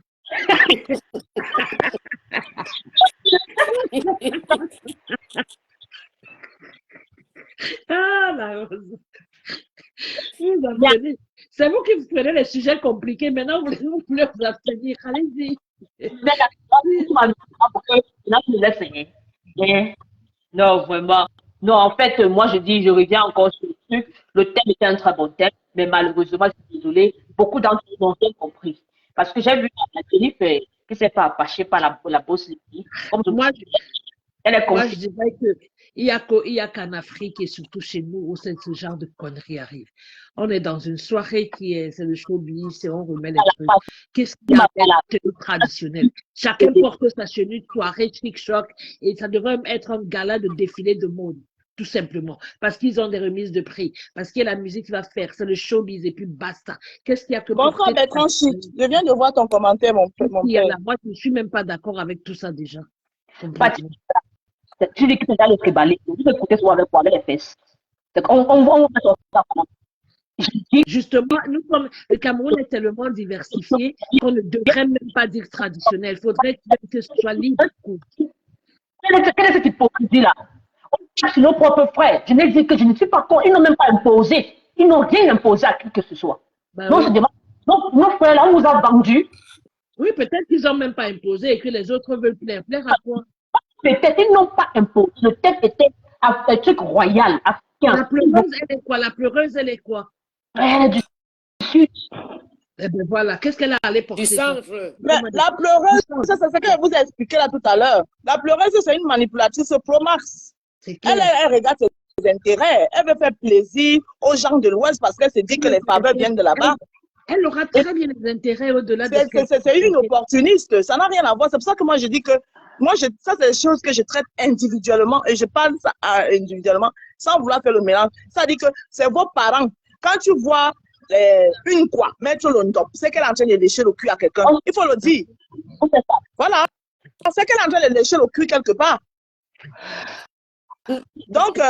Ah, la rose. C'est vous qui vous prenez les sujets compliqués. Maintenant, vous voulez vous abstenir. Allez-y. Non, vraiment. Non, en fait, moi, je reviens encore sur le truc. Le thème était un très bon thème, mais malheureusement, je suis désolée, beaucoup d'entre vous n'ont rien compris. Parce que j'ai vu la Jennifer qui ne s'est pas appachée par la bosse. Moi, je dirais qu'il n'y a qu'en Afrique et surtout chez nous où ce genre de conneries arrive. On est dans une soirée c'est le showbiz et on remet les trucs. Qu'est-ce qu'il y a la tenue traditionnelle? Chacun porte sa tenue de soirée chic-choc et ça devrait être un gala de défilé de mode. Tout simplement, parce qu'ils ont des remises de prix, parce qu'il y a la musique qui va faire, c'est le showbiz et puis basta. Qu'est-ce qu'il y a que... Bon frère Bertrand Chic, je viens de voir ton commentaire, mon frère. Moi, je ne suis même pas d'accord avec tout ça déjà. Tu dis que tu as le tribalé, tu peux écouter souvent avec les fesses. Justement, le Cameroun est tellement diversifié qu'on ne devrait même pas dire traditionnel. Il faudrait que ce soit libre. Quelle est cette hypocrisie-là? On cherche nos propres frères. Je n'ai dit que je ne suis pas con. Ils n'ont même pas imposé. Ils n'ont rien imposé à qui que ce soit. Nos frères, là, on nous a vendus. Oui, peut-être qu'ils n'ont même pas imposé et que les autres veulent plaire. Plaire à quoi? Peut-être qu'ils n'ont pas imposé. Le thème était un truc royal, africain. La pleureuse, elle est quoi? La pleureuse, elle est quoi? Elle est du sud. Eh bien voilà, qu'est-ce qu'elle a allé porter? Du centre. Mais la pleureuse, c'est ce que je vous ai expliqué là tout à l'heure. La pleureuse, c'est une manipulatrice pro-Max. Elle regarde ses intérêts. Elle veut faire plaisir aux gens de l'Ouest parce qu'elle se dit que les faveurs viennent de là-bas. Elle aura très bien les intérêts au-delà de c'est une opportuniste. Ça n'a rien à voir. C'est pour ça que moi, je dis que ça, c'est des choses que je traite individuellement et je parle ça individuellement sans vouloir faire le mélange. Ça dit que c'est vos parents. Quand tu vois une croix mettre le ndop, c'est qu'elle est en train de lécher le cul à quelqu'un. Il faut le dire. Voilà. C'est qu'elle est en train de lécher le cul quelque part. Donc,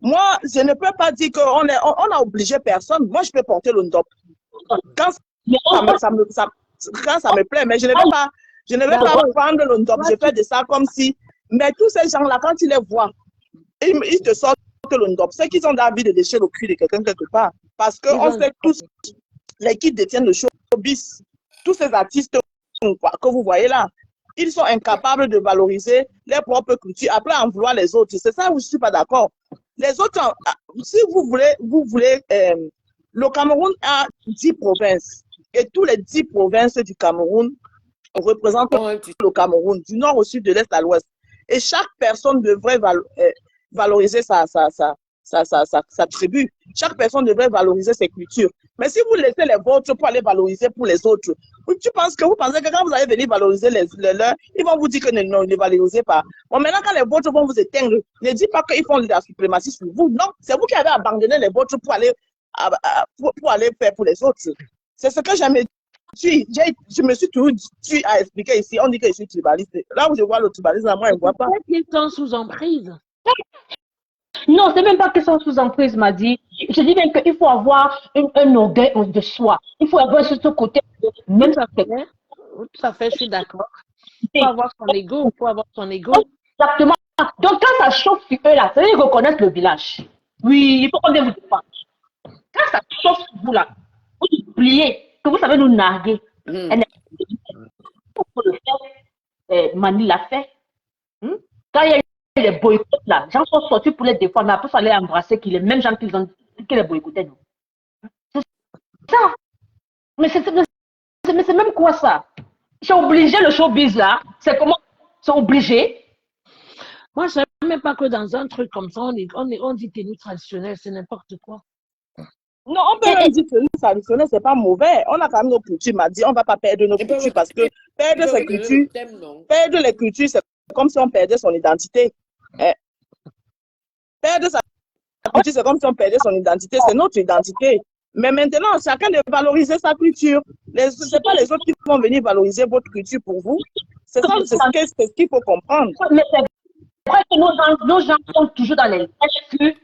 moi, je ne peux pas dire qu'on a obligé personne. Moi, je peux porter le ndop. Quand ça me plaît, mais je ne vais pas prendre le ndop. Je fais de ça comme si... Mais tous ces gens-là, quand tu les vois, ils te sortent le ndop. C'est qu'ils ont envie de lécher le cul de quelqu'un quelque part. Parce qu'on sait tous, les qui détiennent le showbiz, tous ces artistes que vous voyez là, ils sont incapables de valoriser leurs propres cultures, après en vouloir les autres. C'est ça où je ne suis pas d'accord. Les autres, si vous voulez, le Cameroun a 10 provinces. Et tous les 10 provinces du Cameroun représentent le Cameroun, du nord au sud, de l'est à l'ouest. Et chaque personne devrait valoriser sa tribu. Chaque personne devrait valoriser ses cultures. Mais si vous laissez les vôtres pour aller valoriser pour les autres, vous pensez que quand vous allez venir valoriser les leurs, ils vont vous dire que non, ne valorisez pas. Bon, maintenant, quand les vôtres vont vous éteindre, ne dites pas qu'ils font de la suprématie sur vous. Non, c'est vous qui avez abandonné les vôtres pour aller faire pour les autres. C'est ce que j'aime. Je me suis toujours tué à expliquer ici. On dit que je suis tribaliste. Là où je vois le tribalisme, moi, je ne vois pas. Ils sont sous emprise. Non, c'est même pas qu'ils sont sous emprise, m'a dit. Je dis bien qu'il faut avoir un orgueil de soi. Il faut avoir ce côté. Même ça fait, tout à fait, je suis d'accord. Il faut avoir son ego. Exactement. Donc, quand ça chauffe sur eux, là, c'est-à-dire qu'ils reconnaissent le village. Oui, il faut qu'on vienne vous défendre. Quand ça chauffe sur vous là, vous oubliez que vous savez nous narguer. Pour le faire, Mani l'a fait. Quand il y a eu les boycotts là, les gens sont sortis pour les défendre, après il fallait embrasser les mêmes gens qui les boycottaient. C'est ça. Mais c'est même quoi ça? C'est obligé le showbiz là. C'est comment? C'est obligé. Moi, je ne sais même pas que dans un truc comme ça, on dit tenue traditionnelle, c'est n'importe quoi. Non, on peut même dire tenue traditionnelle, c'est pas mauvais. On a quand même nos cultures, m'a dit, on ne va pas perdre nos cultures parce que perdre ses cultures, perdre les cultures, c'est comme si on perdait son identité. Perdre sa culture, c'est comme si on perdait son identité, c'est notre identité. Mais maintenant, chacun de valoriser sa culture. Ce n'est pas les autres qui vont venir valoriser votre culture pour vous. C'est ça, c'est ce qu'il faut comprendre. Mais c'est vrai que nos gens sont toujours dans les exclus.